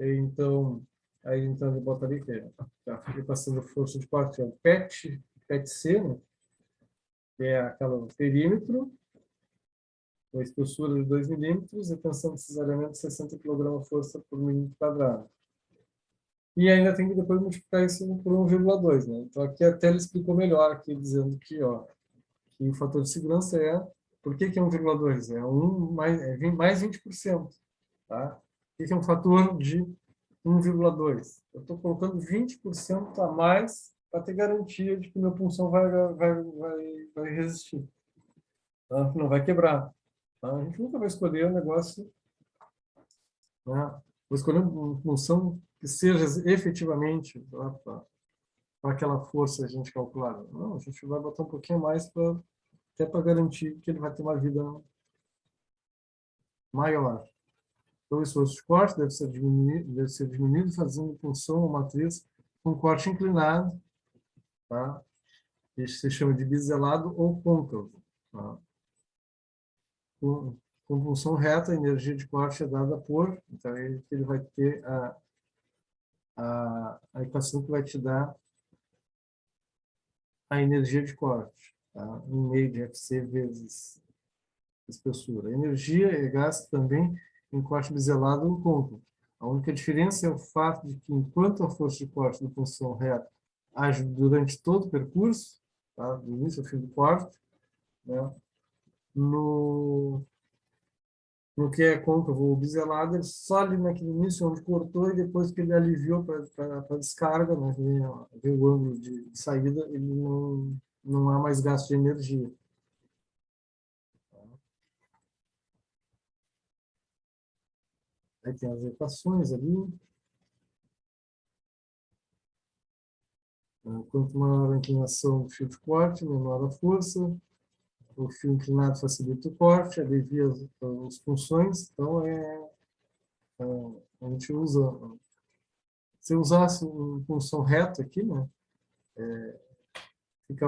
E então, aí então ele bota ali que a equação da força de corte é o PET-C, né? Que é aquela perímetro, com a espessura de 2 milímetros e tensão de cesariamento de 60 kg/força por milímetro quadrado. E ainda tem que depois multiplicar isso por 1,2, né? Então aqui até ele explicou melhor aqui, dizendo que, ó, que o fator de segurança é... Por que é 1,2? É mais 20%, tá? O que é um fator de 1,2? Eu estou colocando 20% a mais para ter garantia de que meu punção vai resistir, tá? Não vai quebrar. Tá? A gente nunca vai escolher um negócio, né? Vou escolher uma punção que seja efetivamente para aquela força a gente calcular. Não, a gente vai botar um pouquinho mais até para garantir que ele vai ter uma vida maior. Então, o esforço de corte deve ser diminuído fazendo punção ou matriz com corte inclinado, tá? Isso se chama de biselado ou côncavo, tá? Com punção reta, a energia de corte é dada por, então ele vai ter a equação que vai te dar a energia de corte, tá? 1,5 de Fc vezes espessura. A energia é gasta também em corte biselado ou côncavo. A única diferença é o fato de que, enquanto a força de corte da função reta age durante todo o percurso, tá? Do início ao fim do corte, né? No que é côncavo ou biselado, ele só ali naquele início onde cortou e depois que ele aliviou para a descarga, né? Vem o ângulo de saída, ele não há mais gasto de energia. Aí tem as equações ali. Quanto maior a inclinação do fio de corte, menor a força. O fio inclinado facilita o corte, alivia as funções. Então, a gente usa... Se usasse uma função reta aqui, né, fica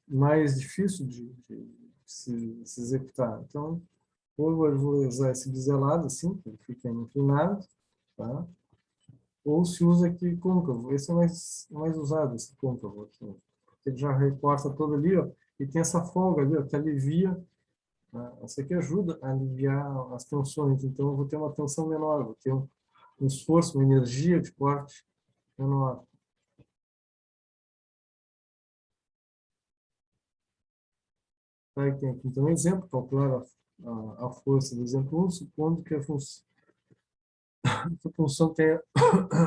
mais difícil de se executar. Então, ou eu vou usar esse biselado, assim, que ele fica inclinado, tá? Ou se usa aqui côncavo. Esse é mais usado, esse côncavo aqui, né? Porque ele já recorta todo ali, ó, e tem essa folga ali, ó, que alivia, né? Essa aqui ajuda a aliviar as tensões. Então, eu vou ter uma tensão menor, vou ter um esforço, uma energia de corte menor. Aí tem aqui, então, um exemplo, calcular a força do exemplo 1, supondo que a função tenha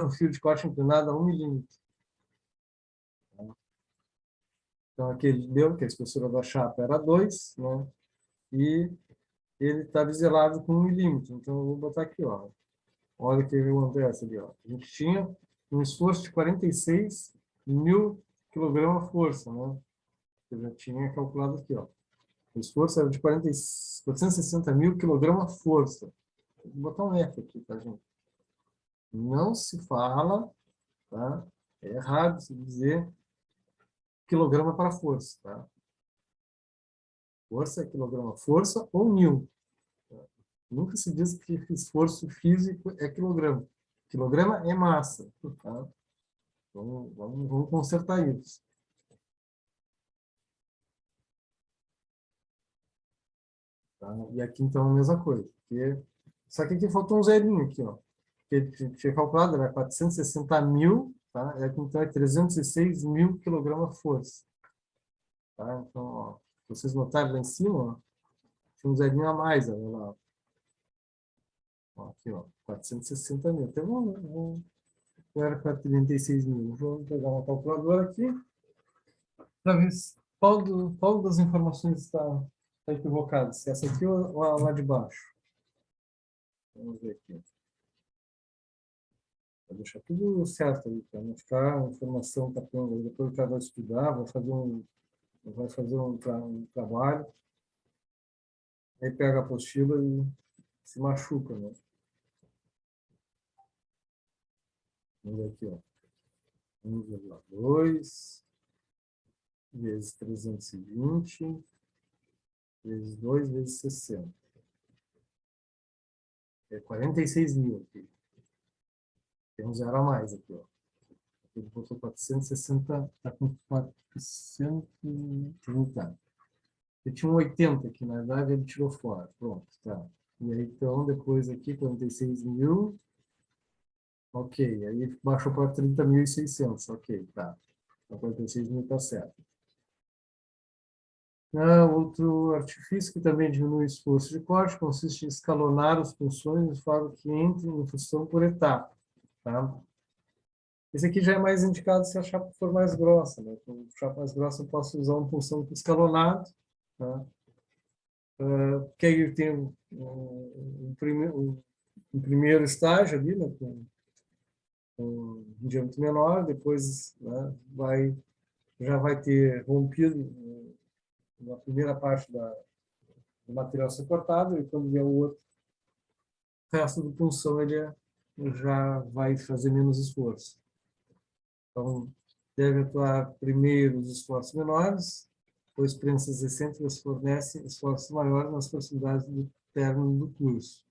o fio de corte inclinado a 1 milímetro. Então, aqui ele deu que a espessura da chapa era 2, né? E ele está biselado com 1 milímetro. Então, eu vou botar aqui, ó. Olha o que acontece ali, ó. A gente tinha um esforço de 46 mil kg-força, né? Eu já tinha calculado aqui, ó. O esforço era de 460 mil kg-força. Vou botar um F aqui, tá, gente? Não se fala, tá? É errado se dizer quilograma para força, tá? Força é quilograma, força ou mil. Nunca se diz que esforço físico é quilograma. Quilograma é massa, tá? Vamos consertar isso. Tá? E aqui, então, a mesma coisa. Só que aqui faltou um zerinho aqui, ó. Que ele tinha calculado, era 460 mil, tá? E aqui, então, é 306 mil kg-força. Tá? Então, ó, vocês notaram lá em cima, ó, tinha um zerinho a mais, ó, lá. Ó, aqui, ó, 460 mil. Então, não era 436 mil. Vou pegar uma calculadora aqui para ver qual das informações está equivocada. Se essa aqui ou a lá de baixo. Vamos ver aqui. Vou deixar tudo certo aí, para não ficar a informação tapando. Depois o cara vai estudar, vai fazer um trabalho, aí pega a apostila e se machuca, né? Vamos ver aqui, ó. 1,2 vezes 320 vezes 2 vezes 60. É 46 mil aqui. Tem um zero a mais aqui, ó. Ele botou 460, está com 430. Ele tinha um 80 aqui, na verdade ele tirou fora. Pronto, tá. E aí, então, depois aqui, 46 mil. Ok, aí baixou para 30.600. Ok, tá. Então, 46 mil está certo. Outro artifício que também diminui o esforço de corte consiste em escalonar as funções de forma que entrem em função por etapa. Tá? Esse aqui já é mais indicado se a chapa for mais grossa. Né? Com chapa mais grossa eu posso usar uma função escalonado. Tá? Que aí tem um primeiro estágio ali, né? Com um diâmetro menor, depois, né, já vai ter rompido na primeira parte do material ser cortado, e quando vier o outro, o resto da punção ele já vai fazer menos esforço. Então, deve atuar primeiro os esforços menores, pois prensas excêntricas fornecem esforços maiores nas proximidades do término do curso.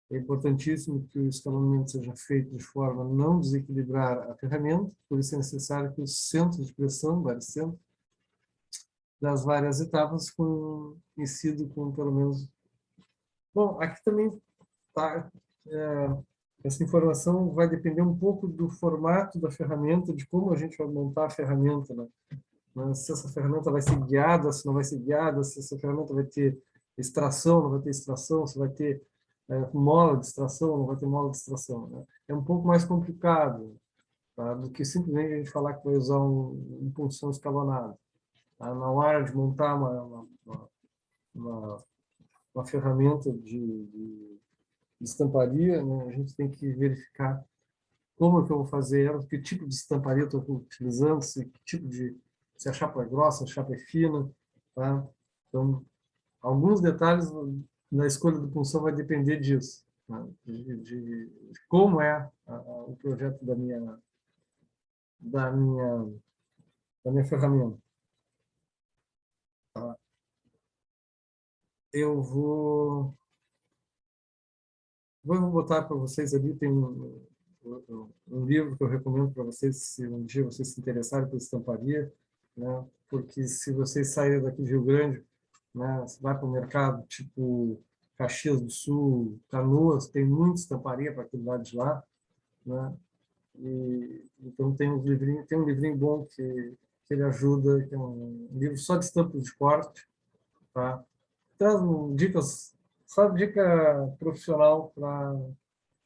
É importantíssimo que o escalonamento seja feito de forma a não desequilibrar a ferramenta, por isso é necessário que o centro de pressão, baricentro, das várias etapas coincida com pelo menos... Bom, aqui também tá, essa informação vai depender um pouco do formato da ferramenta, de como a gente vai montar a ferramenta, né? Se essa ferramenta vai ser guiada, se não vai ser guiada, se essa ferramenta vai ter extração, não vai ter extração, se vai ter mola de extração, não vai ter mola de extração, né? É um pouco mais complicado, tá? Do que simplesmente a gente falar que vai usar um punção escalonado. Tá? Na hora de montar uma, uma ferramenta de estamparia, né, a gente tem que verificar como é que eu vou fazer ela, que tipo de estamparia eu estou utilizando, se a chapa é grossa, se a chapa é fina, tá? Então, alguns detalhes na escolha do punção vai depender disso, tá? De como é o projeto da minha, da minha ferramenta. Tá? Eu vou botar para vocês ali, tem um livro que eu recomendo para vocês, se um dia vocês se interessarem por estamparia, né? Porque se vocês saírem daqui de Rio Grande, né, você vai para o mercado tipo Caxias do Sul, Canoas, tem muita estamparia para aquele lado de lá, né? E, então tem um livrinho bom que ele ajuda, que é um livro só de estampas de corte, tá? Traz dicas, só dica profissional para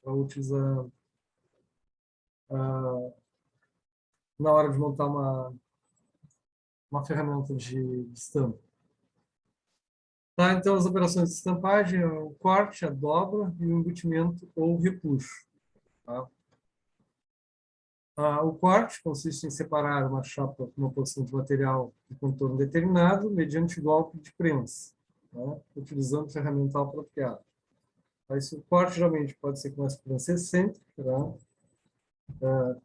utilizar na hora de montar uma ferramenta de estampa. Tá? Então, as operações de estampagem, o corte, a dobra e o embutimento ou o repuxo. Tá? O corte consiste em separar uma chapa com uma porção de material de contorno determinado mediante golpe de prensa, tá? Utilizando o ferramental apropriado. O corte geralmente pode ser com essa prensa excêntrica, tá?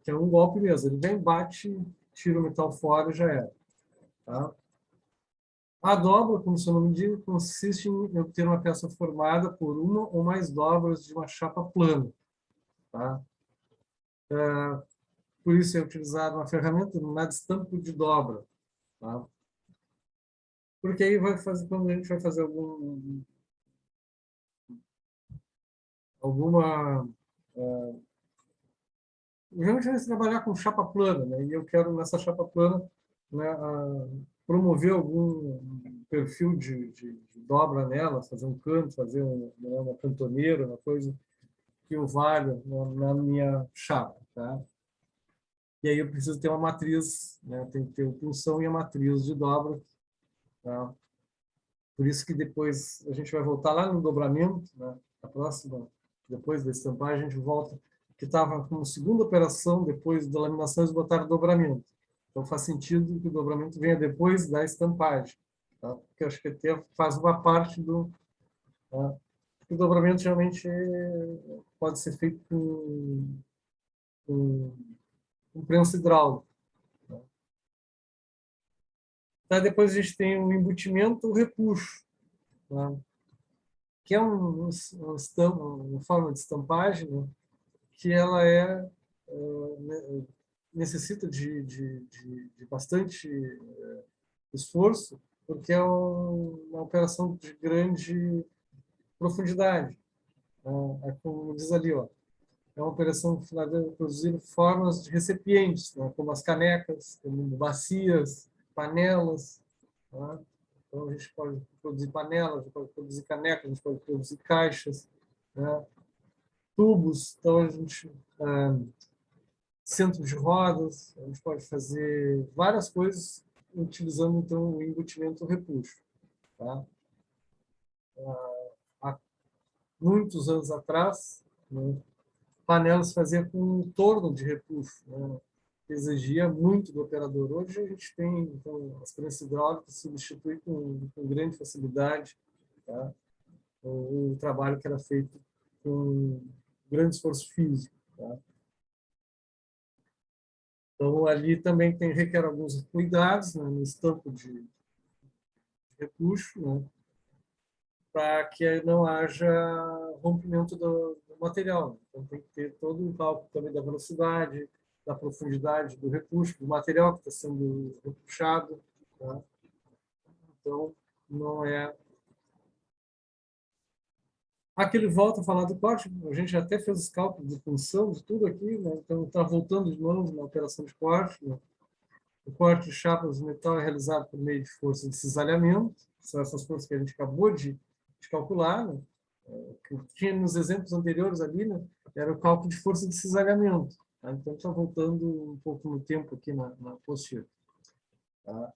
Que é um golpe mesmo. Ele vem, bate, tira o metal fora e já era. Tá? A dobra, como o seu nome diz, consiste em obter uma peça formada por uma ou mais dobras de uma chapa plana. Tá? Por isso é utilizada uma ferramenta denominada estampo de dobra. Tá? Porque aí quando a gente vai fazer alguma... Geralmente a gente vai trabalhar com chapa plana, né? E eu quero nessa chapa plana né, promover algum perfil de dobra nela, fazer um canto, fazer uma cantoneira, uma coisa que eu valho na minha chapa, tá? E aí eu preciso ter uma matriz, né? Tem que ter a punção e a matriz de dobra, tá? Por isso que depois a gente vai voltar lá no dobramento, né? A próxima, depois da estampagem, a gente volta, que estava como segunda operação, depois da laminação, eles botaram dobramento. Então faz sentido que o dobramento venha depois da estampagem, tá? Porque eu acho que até faz uma parte do... Tá? Porque o dobramento geralmente pode ser feito com prensa hidráulica. Tá? Depois a gente tem o embutimento, o repuxo, tá? Que é uma forma de estampagem, né? Que ela necessita de bastante esforço, porque é uma operação de grande profundidade. É como diz ali, ó, é uma operação finalizada em produzir formas de recipientes, né, como as canecas, como bacias, panelas. Tá? Então, a gente pode produzir panelas, a gente pode produzir canecas, a gente pode produzir caixas, né, tubos. Então, a gente centro de rodas, a gente pode fazer várias coisas utilizando então o embutimento repuxo. Tá? Há muitos anos atrás, né, panelas faziam com um torno de repuxo, né, que exigia muito do operador. Hoje a gente tem então, as prensas hidráulicas que substituem com grande facilidade, tá, o trabalho que era feito com grande esforço físico. Tá? Então, ali também requer alguns cuidados, né, no estampo de repuxo, né, para que não haja rompimento do material. Então, tem que ter todo um cálculo também da velocidade, da profundidade do repuxo, do material que está sendo repuxado. Tá? Então, não é... Aqui ele volta a falar do corte, a gente até fez os cálculos de função, de tudo aqui, né? Então está voltando de novo na operação de corte. Né? O corte de chapas de metal é realizado por meio de força de cisalhamento, são essas forças que a gente acabou de calcular, né? Que tinha nos exemplos anteriores ali, né? Era o cálculo de força de cisalhamento. Tá? Então, está voltando um pouco no tempo aqui na apostila. Tá?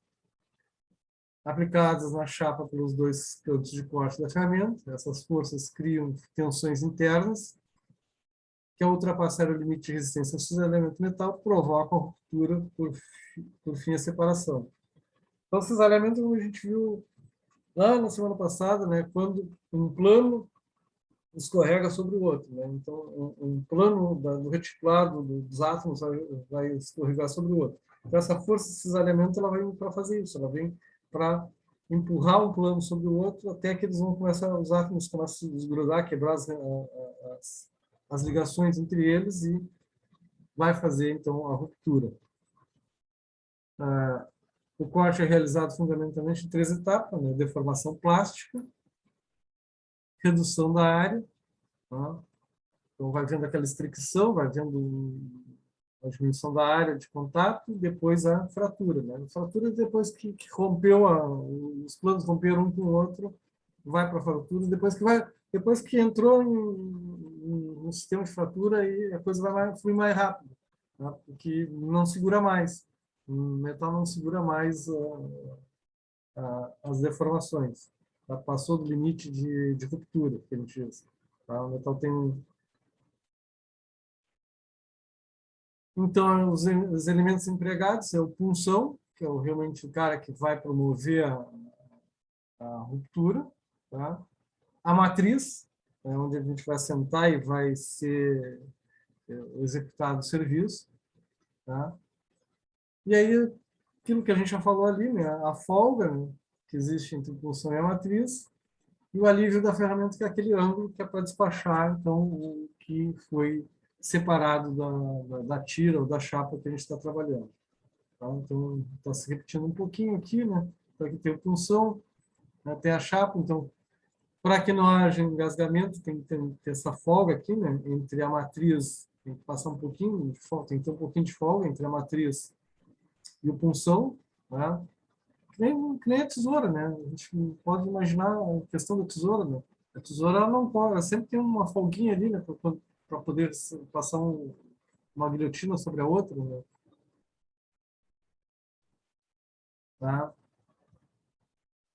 Aplicadas na chapa pelos dois cantos de corte da ferramenta, essas forças criam tensões internas, que ao ultrapassar o limite de resistência ao cisalhamento metal, provocam a ruptura por fim a separação. Então, o cisalhamento a gente viu lá na semana passada, né, quando um plano escorrega sobre o outro. Né? Então, um plano do reticulado dos átomos vai escorregar sobre o outro. Então, essa força de cisalhamento ela vem para fazer isso, ela vem para empurrar um plano sobre o outro até que eles vão começar, os átomos começam a se desgrudar, quebrar as ligações entre eles e vai fazer, então, a ruptura. O corte é realizado fundamentalmente em 3 etapas, né? Deformação plástica, redução da área, tá? Então, vai vendo aquela estricção, vai vendo a diminuição da área de contato e depois a fratura. Né? A fratura, depois que rompeu, os planos romperam um com o outro, vai para a fratura. Depois que entrou no sistema de fratura, aí a coisa vai fluir mais rápido, tá? Porque não segura mais. O metal não segura mais as deformações. Tá? Passou do limite de ruptura, que a gente diz. Tá? O metal tem Então, os elementos empregados é o punção, que é realmente o cara que vai promover a ruptura, tá? A matriz, é onde a gente vai sentar e vai ser executado o serviço, tá? E aí, aquilo que a gente já falou ali, né? A folga, né? Que existe entre a punção e a matriz, e o alívio da ferramenta, que é aquele ângulo que é para despachar, então, o que foi separado da tira ou da chapa que a gente está trabalhando. Tá? Então, está se repetindo um pouquinho aqui, né? Então, aqui tem a punção, né? Tem a chapa. Então, para que não haja engasgamento, tem que ter essa folga aqui, né? Entre a matriz, tem que ter um pouquinho de folga entre a matriz e o punção. né? Que nem a tesoura, né? A gente pode imaginar a questão da tesoura, né? A tesoura ela não pode, ela sempre tem uma folguinha ali, né? Para poder passar uma guilhotina sobre a outra, né? Tá?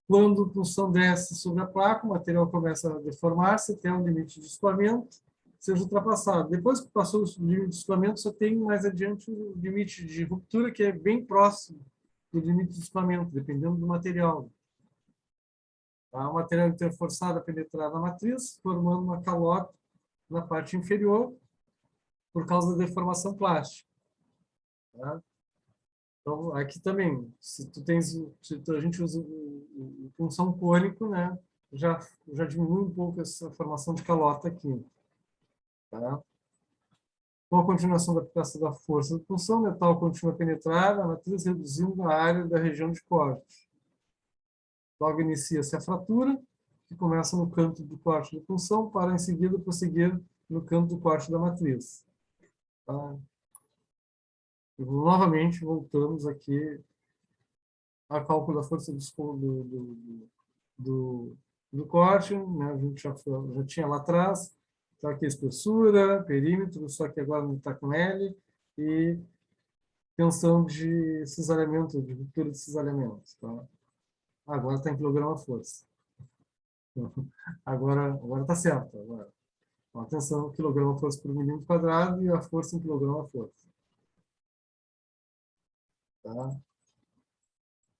Quando a punção desce sobre a placa, o material começa a deformar-se até um limite de escoamento seja ultrapassado. Depois que passou o limite de escoamento, só tem mais adiante o limite de ruptura, que é bem próximo do limite de escoamento, dependendo do material. Tá? O material interforçado a penetrar na matriz, formando uma calota na parte inferior, por causa da deformação plástica. Tá? Então, aqui também, se a gente usa o punção cônico, né, já diminui um pouco essa formação de calota aqui. Tá? Com a continuação da aplicação da força de punção, o metal continua a penetrar na matriz, reduzindo a área da região de corte. Logo inicia-se a fratura, que começa no canto do corte de punção, para em seguida prosseguir no canto do corte da matriz. Tá? E, novamente, voltamos aqui ao cálculo da força do corte, né? A gente já tinha lá atrás, tá aqui a espessura, perímetro, só que agora não está com L, e tensão de cisalhamento, de ruptura de cisalhamento. Tá? Agora está em quilograma força. Agora está certo. Agora. Atenção, quilograma força por milímetro quadrado e a força em quilograma força. Tá?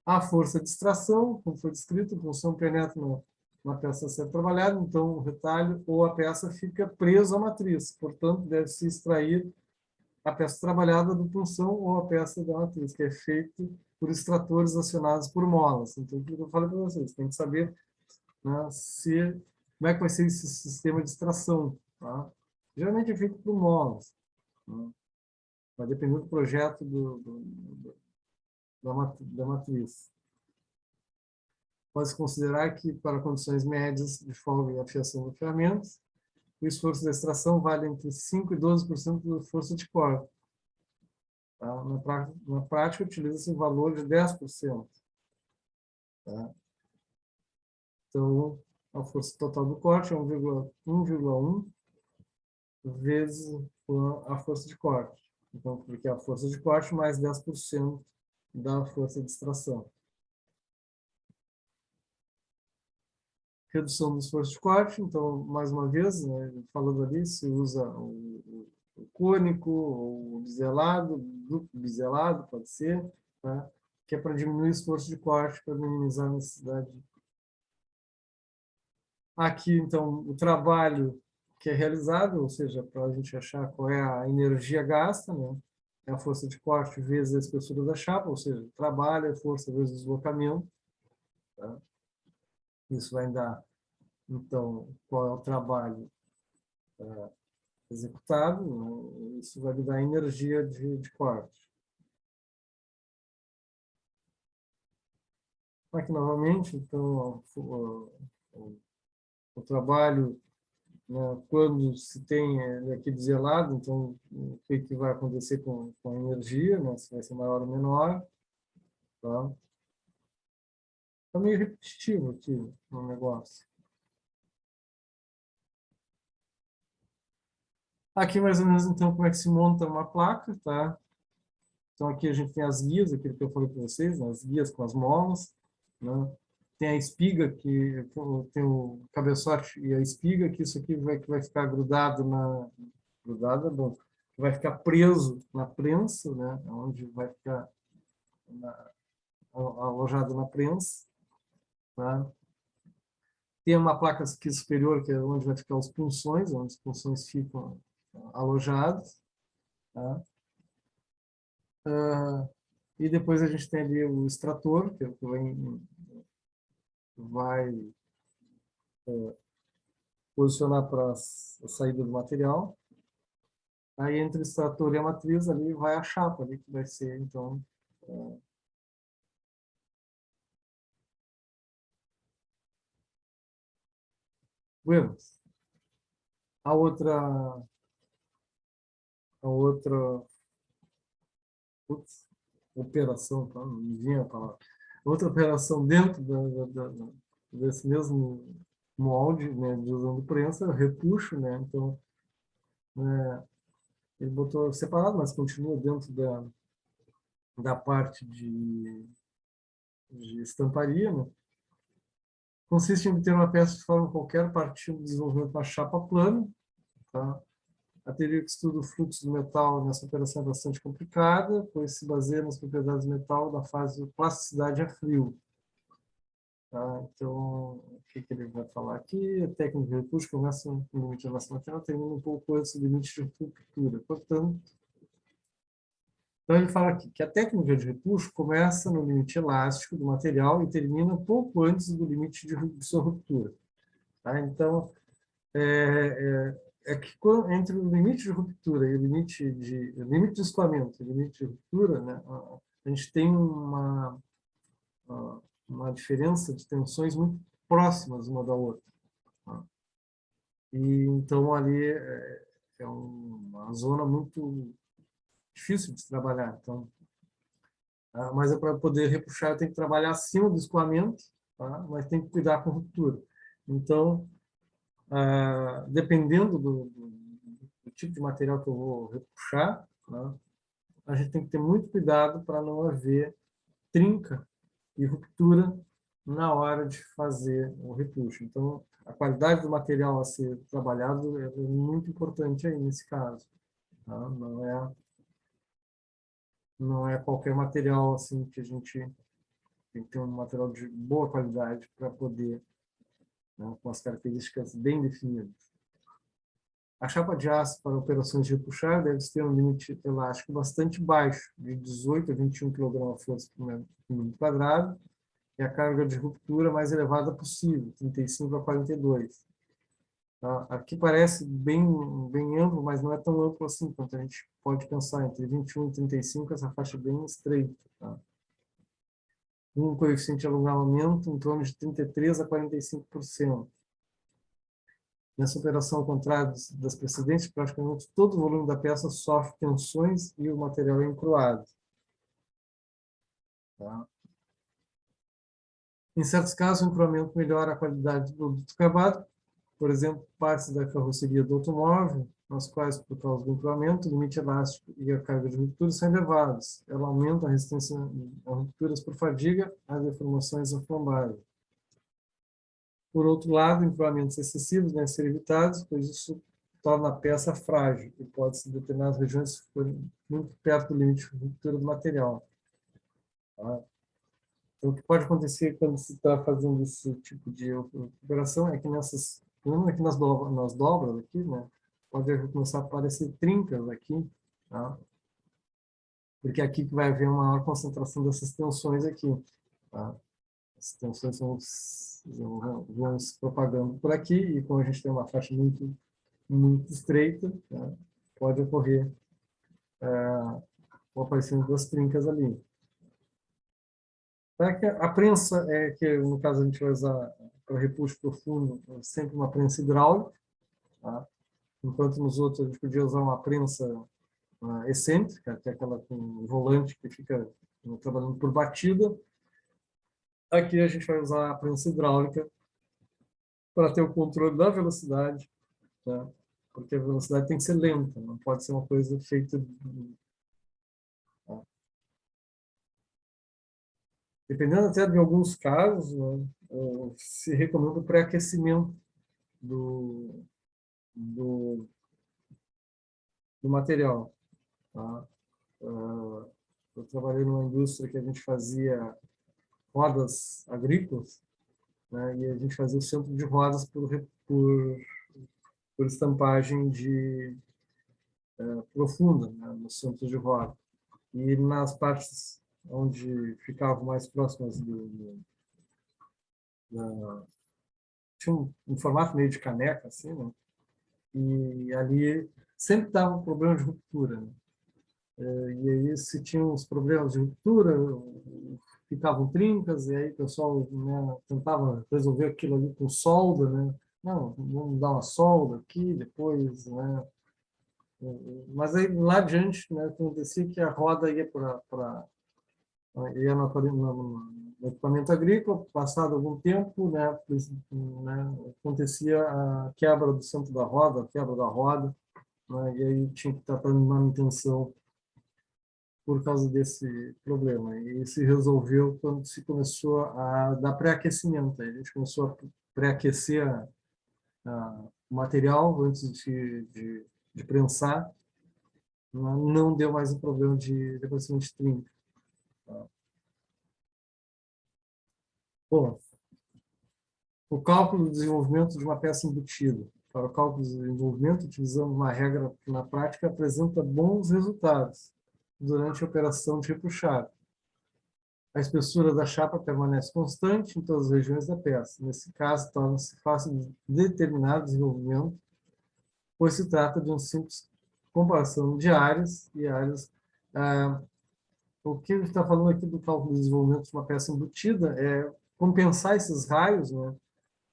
A força de extração, como foi descrito, a punção penetra na peça a ser trabalhada, então o retalho ou a peça fica preso à matriz. Portanto, deve-se extrair a peça trabalhada do punção ou a peça da matriz, que é feito por extratores acionados por molas. Então, o que eu falei para vocês, tem que saber, né, como é que vai ser esse sistema de extração. Tá? Geralmente é feito por molas. Né? Vai depender do projeto da matriz. Pode-se considerar que, para condições médias de folga e afiação do ferramenta, o esforço de extração vale entre 5% e 12% da força de corte. Tá? Na prática, utiliza-se um valor de 10%. Tá? Então, a força total do corte é 1,1 vezes a força de corte. Então, porque a força de corte mais 10% da força de extração. Redução do esforço de corte, então, mais uma vez, né, falando ali, se usa o cônico, ou o biselado, duplo biselado, pode ser, tá? Que é para diminuir o esforço de corte, para minimizar a necessidade. Aqui, então, o trabalho que é realizado, ou seja, para a gente achar qual é a energia gasta, né? É a força de corte vezes a espessura da chapa, ou seja, trabalho é força vezes deslocamento. Tá? Isso vai dar, então, qual é o trabalho executado, né? Isso vai dar energia de corte. Aqui, novamente, então, o trabalho, né, quando se tem ele aqui zelado, então, o que vai acontecer com a energia, né? Se vai ser maior ou menor. Tá? Tá meio repetitivo aqui no negócio. Aqui, mais ou menos, então, como é que se monta uma placa, tá? Então, aqui a gente tem as guias, aquilo que eu falei para vocês, né? As guias com as molas, né? Tem a espiga, que tem o cabeçote e a espiga, que isso aqui que vai ficar grudado grudado é bom, vai ficar preso na prensa, né? Onde vai ficar alojado na prensa, tá? Tem uma placa aqui superior, que é onde vai ficar os punções, onde os punções ficam alojados. Tá? E depois a gente tem ali o extrator, que é o que vai posicionar para a saída do material. Aí entre o extrator e a matriz ali vai a chapa, ali, que vai ser, então, Buenos. A outra, putz, operação, tá? Não me vinha a palavra. Outra operação dentro desse mesmo molde, né, de usando prensa, repuxo, né? Então, né, ele botou separado, mas continua dentro da parte de estamparia, né? Consiste em obter uma peça de forma qualquer, partindo do desenvolvimento de uma chapa plana, tá? A teoria que estuda o fluxo do metal nessa operação é bastante complicada, pois se baseia nas propriedades do metal da fase de plasticidade a frio. Tá? Então, o que ele vai falar aqui? A técnica de repuxo começa no limite de relação material, termina um pouco antes do limite de ruptura. Portanto, então ele fala aqui que a técnica de repuxo começa no limite elástico do material e termina um pouco antes do limite de sua ruptura. Tá? Então, é que entre o limite de ruptura e o limite de escoamento e o limite de ruptura, né, a gente tem uma diferença de tensões muito próximas uma da outra. Tá? E então ali é uma zona muito difícil de se trabalhar. Então, mas para poder repuxar eu tenho que trabalhar acima do escoamento, tá? Mas tem que cuidar com ruptura. Então, dependendo do tipo de material que eu vou repuxar, né, a gente tem que ter muito cuidado para não haver trinca e ruptura na hora de fazer o repuxo. Então, a qualidade do material a ser trabalhado é muito importante aí nesse caso. Tá? Não é qualquer material assim que a gente tem que ter um material de boa qualidade para poder, né, com as características bem definidas. A chapa de aço para operações de repuxar deve ter um limite elástico bastante baixo, de 18 a 21 kg/força por milímetro quadrado, e a carga de ruptura mais elevada possível, 35 a 42. Tá? Aqui parece bem amplo, mas não é tão amplo assim, quanto a gente pode pensar. Entre 21 e 35, essa faixa é bem estreita. Tá? Um coeficiente de alongamento em torno de 33 a 45%. Nessa operação, ao contrário das precedentes, praticamente todo o volume da peça sofre tensões e o material é encruado. Tá? Em certos casos, o encruamento melhora a qualidade do produto acabado. Por exemplo, partes da carroceria do automóvel, nas quais, por causa do encruamento, o limite elástico e a carga de ruptura são elevados. Ela aumenta a resistência a rupturas por fadiga, às deformações à flombagem. Por outro lado, encruamentos excessivos devem ser evitados, pois isso torna a peça frágil e pode-se determinar as regiões que forem muito perto do limite de ruptura do material. Tá? Então, o que pode acontecer quando se está fazendo esse tipo de operação é que aqui nas dobras aqui, né, pode começar a aparecer trincas aqui, tá? Porque é aqui que vai haver uma maior concentração dessas tensões aqui. Tá? As tensões vão se propagando por aqui e como a gente tem uma faixa muito estreita, tá? Pode ocorrer o aparecimento das trincas ali. A prensa, que no caso a gente vai usar para repuxo profundo, é sempre uma prensa hidráulica, tá? Enquanto nos outros a gente podia usar uma prensa excêntrica, que é aquela com volante que fica trabalhando por batida. Aqui a gente vai usar a prensa hidráulica para ter o controle da velocidade, tá? Porque a velocidade tem que ser lenta, não pode ser uma coisa feita. Tá? Dependendo até de alguns casos, né, se recomenda o pré-aquecimento do, do, do material. Tá? Eu trabalhei numa indústria que a gente fazia rodas agrícolas, né, e a gente fazia o centro de rodas por estampagem profunda, né, no centro de roda. E nas partes onde ficavam mais próximas tinha um formato meio de caneca, assim, né? E ali sempre dava um problema de ruptura, né? E aí, se tinha uns problemas de ruptura, ficavam trincas, e aí o pessoal, né, tentava resolver aquilo ali com solda, né? Não, vamos dar uma solda aqui, depois, né? Mas aí, lá adiante, né, acontecia que a roda ia para E é no equipamento agrícola, passado algum tempo, né, acontecia a quebra do centro da roda, a quebra da roda, né, e aí tinha que estar fazendo manutenção por causa desse problema. E se resolveu quando se começou a dar pré-aquecimento. A gente começou a pré-aquecer o material antes de prensar, não deu mais o problema de aquecimento de trinca. Bom, o cálculo do desenvolvimento de uma peça embutida. Para o cálculo do desenvolvimento, utilizamos uma regra que, na prática, apresenta bons resultados durante a operação de repuxado. A espessura da chapa permanece constante em todas as regiões da peça. Nesse caso, torna-se fácil de determinar o desenvolvimento, pois se trata de uma simples comparação de áreas e áreas. O que a gente está falando aqui do cálculo de desenvolvimento de uma peça embutida é compensar esses raios, né?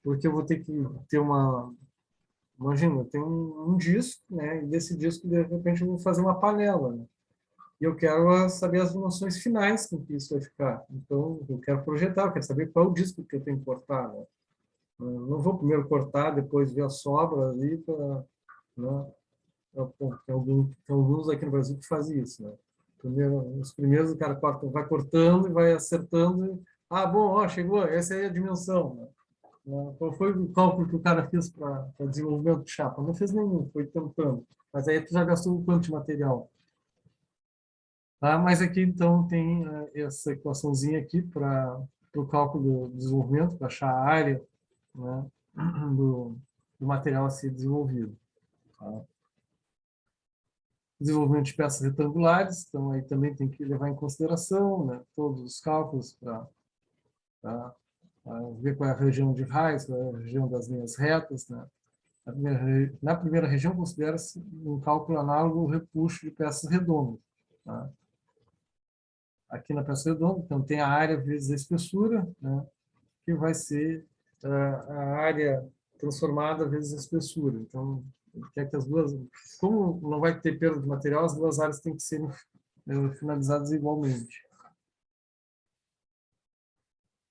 Porque eu vou ter que ter uma... Imagina, eu tenho um disco, né? E desse disco, de repente, eu vou fazer uma panela, né? E eu quero saber as dimensões finais com que isso vai ficar. Então, eu quero projetar, eu quero saber qual é o disco que eu tenho que cortar, né? Eu não vou primeiro cortar, depois ver a sobra ali, para, né? Tem alguns aqui no Brasil que fazem isso, né? Primeiro, os primeiros o cara corta, vai cortando e vai acertando. Ah, bom, ó, chegou, essa aí é a dimensão, né? Qual foi o cálculo que o cara fez para desenvolvimento de chapa? Não fez nenhum, foi tentando. Mas aí tu já gastou um quanto de material. Tá? Mas aqui, então, tem essa equaçãozinha aqui para o cálculo do desenvolvimento, para achar a área, né, do material a ser desenvolvido. Tá? Desenvolvimento de peças retangulares, então aí também tem que levar em consideração, né, todos os cálculos para ver qual é a região de raios, qual é a região das linhas retas. Né? Na primeira região, considera-se um cálculo análogo ao repuxo de peças redondas. Tá? Aqui na peça redonda, então tem a área vezes a espessura, né, que vai ser a área transformada vezes a espessura. Então, ele quer que as duas, como não vai ter perda de material, as duas áreas têm que ser finalizadas igualmente.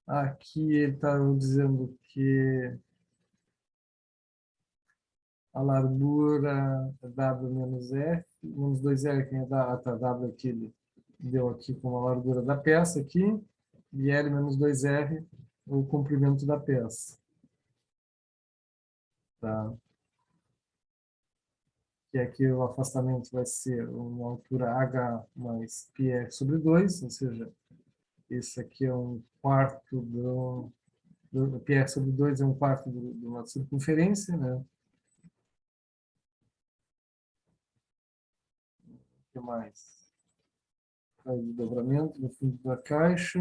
Aqui ele está dizendo que a largura é W menos F, menos 2R, que é tá, W que ele deu aqui como a largura da peça aqui, e L menos 2R, o comprimento da peça. Tá? Que aqui o afastamento vai ser uma altura H mais πr sobre 2, ou seja, esse aqui é um quarto πr sobre 2 é um quarto de uma circunferência, né? O que mais? Raio de dobramento no fundo da caixa,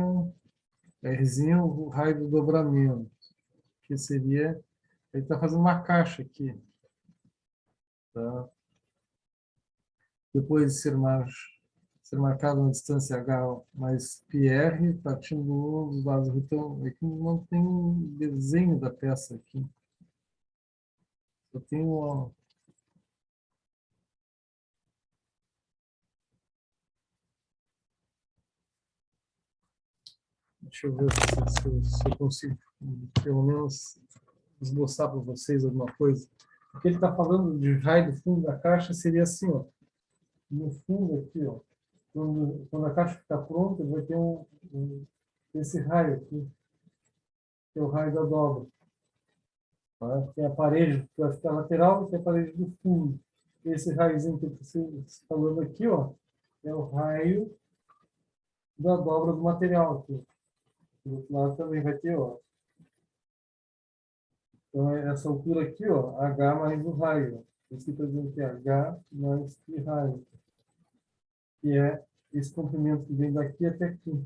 Rzinho, o raio do dobramento, que seria, ele está fazendo uma caixa aqui, tá? Depois de ser marcado uma distância H mais πr, partindo um dos lados retângulos. Aqui não tem um desenho da peça aqui. Eu tenho uma... Deixa eu ver se eu consigo, pelo menos, esboçar para vocês alguma coisa. O que ele está falando de raio do fundo da caixa seria assim, ó, no fundo aqui, ó, quando a caixa ficar pronta, vai ter esse raio aqui, que é o raio da dobra. Tá? Tem a parede que vai ficar lateral e tem a parede do fundo. Esse raiozinho que eu estou falando aqui, ó, é o raio da dobra do material aqui. Do outro lado também vai ter, ó. Então, essa altura aqui, ó, H mais o raio. Esse está dizendo que é H mais o raio. Que é esse comprimento que vem daqui até aqui.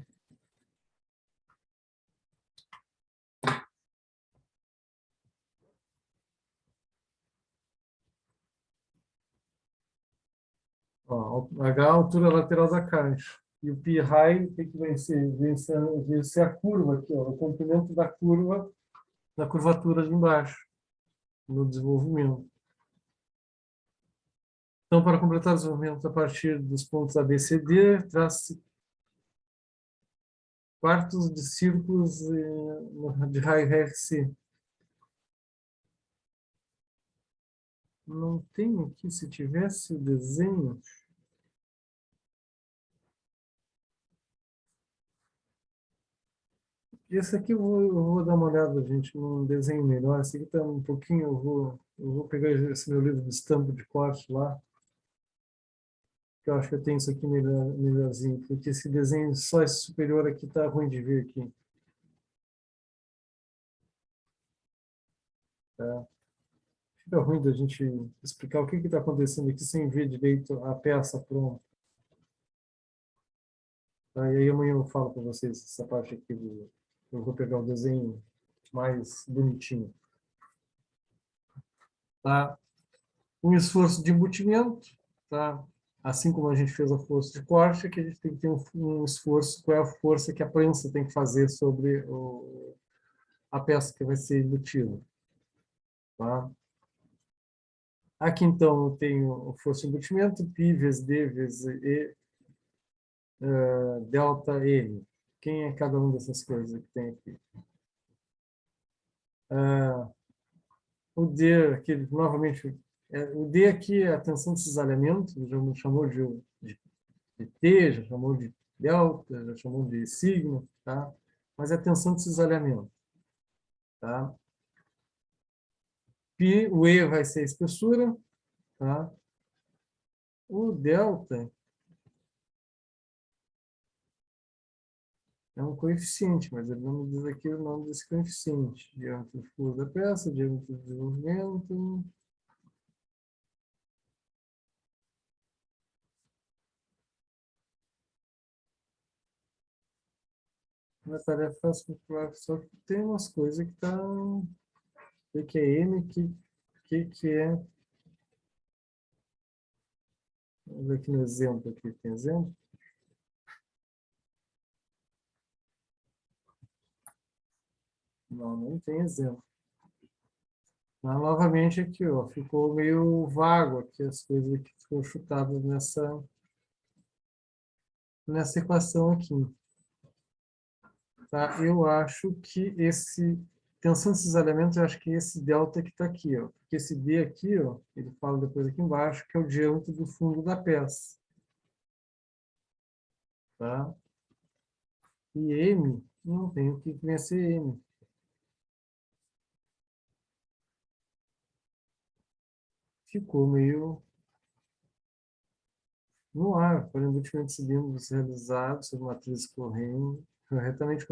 Ó, H é a altura lateral da caixa. E o pi raio tem que vencer a curva aqui, ó, o comprimento da curva, da curvatura de embaixo, no desenvolvimento. Então, para completar o desenvolvimento a partir dos pontos A, B, C, D, traça-se quartos de círculos de raio RC. Não tem aqui, se tivesse o desenho. Esse aqui eu vou dar uma olhada, gente, num desenho melhor. Esse aqui está um pouquinho, eu vou pegar esse meu livro de estampa de corte lá, que eu acho que eu tenho isso aqui melhorzinho, porque esse desenho, só esse superior aqui está ruim de ver aqui. Tá? Fica ruim da gente explicar o que está acontecendo aqui sem ver direito a peça pronta. Tá? E aí amanhã eu falo para vocês essa parte aqui eu vou pegar o desenho mais bonitinho. Tá? Um esforço de embutimento, tá? Assim como a gente fez a força de corte, que a gente tem que ter um esforço, qual é a força que a prensa tem que fazer sobre a peça que vai ser embutida. Tá? Aqui, então, eu tenho o força de embutimento, π vezes d vezes e delta n. Quem é cada uma dessas coisas que tem aqui? O D, aqui, novamente, o D aqui é a tensão de cisalhamento, já me chamou de T, já chamou de delta, já chamou de sigma, tá? Mas é tensão de cisalhamento, tá? Π, o E vai ser a espessura, tá? O delta é um coeficiente, mas ele não me diz aqui o nome desse coeficiente. Diâmetro do furo da peça, diâmetro do desenvolvimento. Uma tarefa fácil, só que tem umas coisas que estão... O que é M, que é... Vamos ver aqui no exemplo. Aqui tem exemplo. Não, não tem exemplo. Mas, novamente aqui, ó, ficou meio vago aqui as coisas que foram chutadas nessa equação aqui. Tá? Eu acho que esse tensão desses elementos, eu acho que esse delta que está aqui, ó, porque esse D aqui, ó, ele fala depois aqui embaixo, que é o diâmetro do fundo da peça. Tá? E M, não tem o que vencer M. Ficou meio no ar, para o embutimento de cilindros realizados sobre matrizes corretamente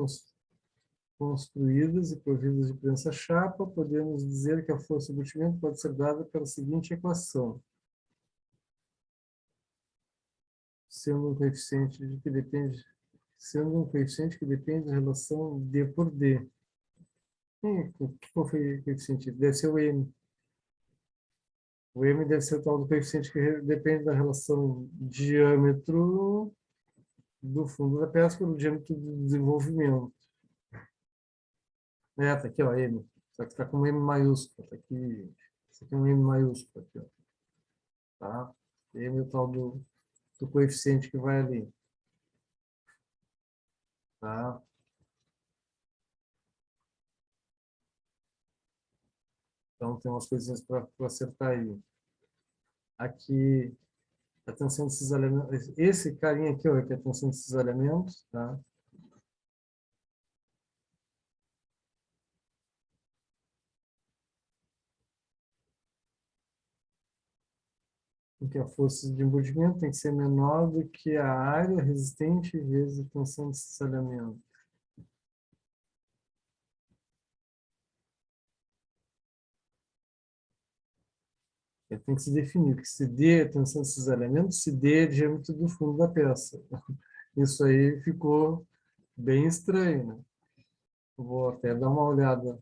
construídas e providas de prensa-chapa, podemos dizer que a força de embutimento pode ser dada pela seguinte equação. Sendo um coeficiente que depende da relação D por D. Qual foi o coeficiente? Deve ser o M. O M deve ser o tal do coeficiente que depende da relação diâmetro do fundo da peça pelo diâmetro do desenvolvimento. Tá aqui, ó, M. Só que está com um M maiúsculo. Tá aqui, isso aqui é um M maiúsculo. Aqui, ó. Tá? M é o tal do coeficiente que vai ali. Tá? Então, tem umas coisinhas para acertar aí. Aqui, a tensão desses elementos. Esse carinha aqui, ó, que é a tensão desses elementos. Tá? Porque a força de embudimento tem que ser menor do que a área resistente vezes a tensão desses elementos. Tem que se definir que se D é a tensão desses elementos, se D é o diâmetro do fundo da peça. Isso aí ficou bem estranho, né? Vou até dar uma olhada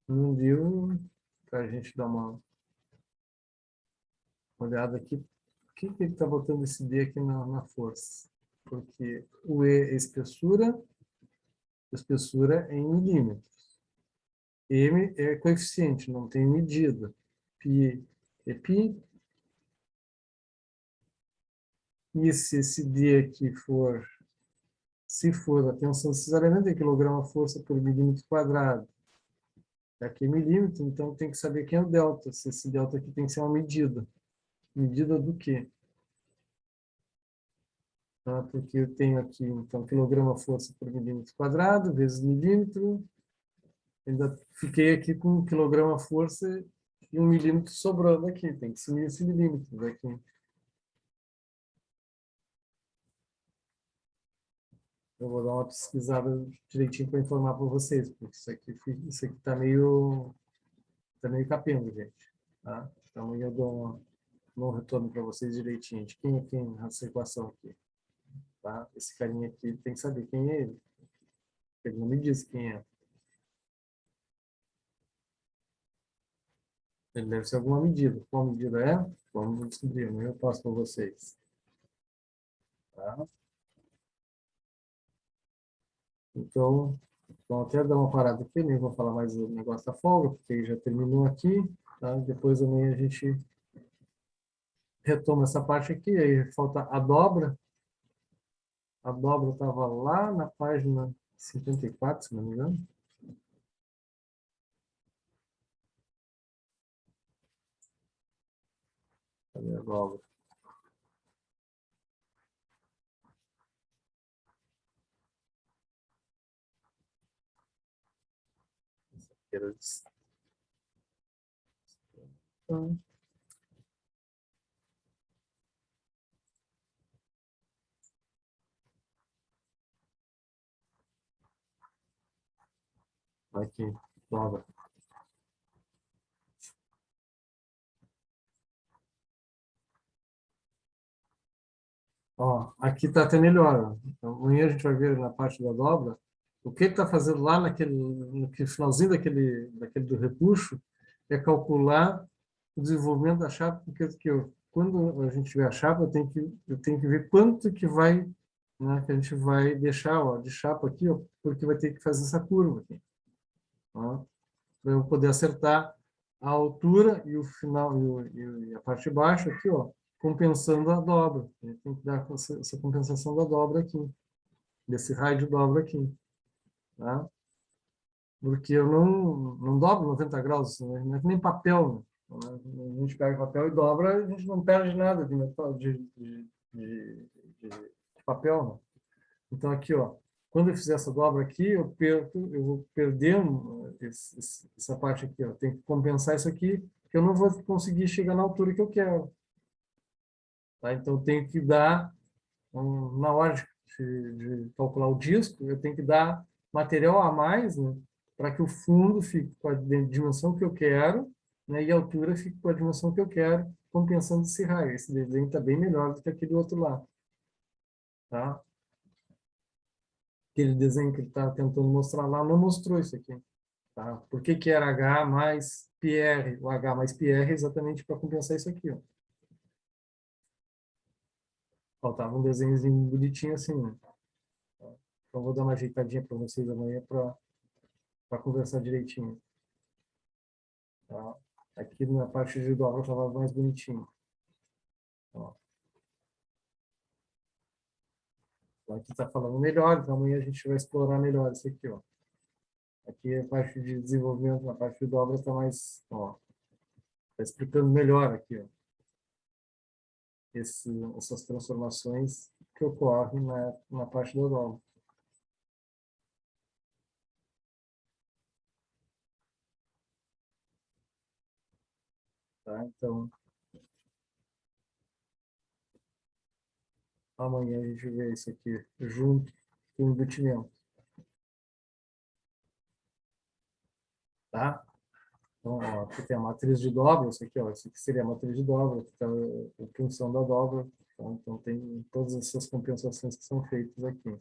no livro para a gente dar uma olhada aqui. Por que ele está botando esse D aqui na força? Porque o E é espessura é em milímetros. M é coeficiente, não tem medida. Π é π. E se esse D aqui for Se for a tensão de cisalhamento em quilograma-força por milímetro quadrado, aqui é milímetro, então tem que saber quem é o delta. Se esse delta aqui tem que ser uma medida. Medida do quê? Tá? Porque eu tenho aqui, então, quilograma-força por milímetro quadrado, vezes milímetro. Ainda fiquei aqui com quilograma-força e 1 milímetro sobrando aqui. Tem que sumir esse milímetro aqui. Eu vou dar uma pesquisada direitinho para informar para vocês, porque isso aqui tá meio capenga, gente. Tá? Então amanhã eu dou um retorno para vocês direitinho de quem é quem nessa equação aqui. Tá? Esse carinha aqui tem que saber quem é ele. Ele não me diz quem é. Ele deve ser alguma medida. Qual medida é? Vamos descobrir. Amanhã eu passo para vocês. Tá? Então, vou até dar uma parada aqui, nem vou falar mais o negócio da folga, porque já terminou aqui. Tá? Depois amanhã a gente retoma essa parte aqui. Aí falta a dobra. A dobra estava lá na página 54, se não me engano. Cadê a dobra? Era então, aqui, dobra. Ó, aqui está até melhor. Ó. Então, amanhã a gente vai ver na parte da dobra o que ele está fazendo lá no finalzinho daquele do repuxo é calcular o desenvolvimento da chapa, porque quando a gente vê a chapa, eu tenho que ver quanto que vai, né, que a gente vai deixar ó, de chapa aqui, ó, porque vai ter que fazer essa curva aqui. Para eu poder acertar a altura e o final e a parte de baixo aqui, ó, compensando a dobra. A gente tem que dar essa compensação da dobra aqui, desse raio de dobra aqui, tá? Porque eu não dobro 90 graus, né? Não é que nem papel, né? A gente pega papel e dobra, a gente não perde nada de metal, de papel, né? Então, aqui, ó, quando eu fizer essa dobra aqui, eu vou perder essa parte aqui, ó. Tem que compensar isso aqui, que eu não vou conseguir chegar na altura que eu quero. Tá? Então, eu tenho que dar, na hora de calcular o disco, eu tenho que dar material a mais, né, para que o fundo fique com a dimensão que eu quero, né, e a altura fique com a dimensão que eu quero, compensando esse raio. Esse desenho está bem melhor do que aquele outro lá. Tá? Aquele desenho que ele está tentando mostrar lá não mostrou isso aqui. Tá? Por que que era H mais PR? O H mais PR é exatamente para compensar isso aqui. Ó. Faltava um desenhozinho bonitinho assim. Né? Então, vou dar uma ajeitadinha para vocês amanhã para conversar direitinho. Tá? Aqui na parte de dobra estava mais bonitinho. Ó. Então, aqui está falando melhor, então amanhã a gente vai explorar melhor isso aqui. Ó. Aqui a parte de desenvolvimento, na parte de dobra está mais... Está explicando melhor aqui. Ó. Essas transformações que ocorrem na parte da dobra. Tá? Então, amanhã a gente vê isso aqui junto com o embutimento. Tá? Então, ó, aqui tem a matriz de dobra, isso aqui, ó, isso aqui seria a matriz de dobra, que está a função da dobra. Tá? Então, tem todas essas compensações que são feitas aqui.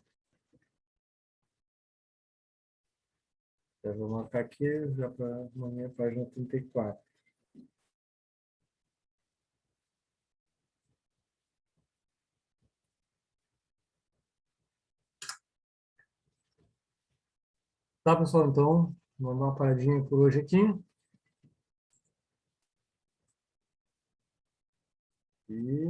Eu vou marcar aqui já para amanhã, página 34. Tá, pessoal? Então, vamos dar uma paradinha por hoje aqui. E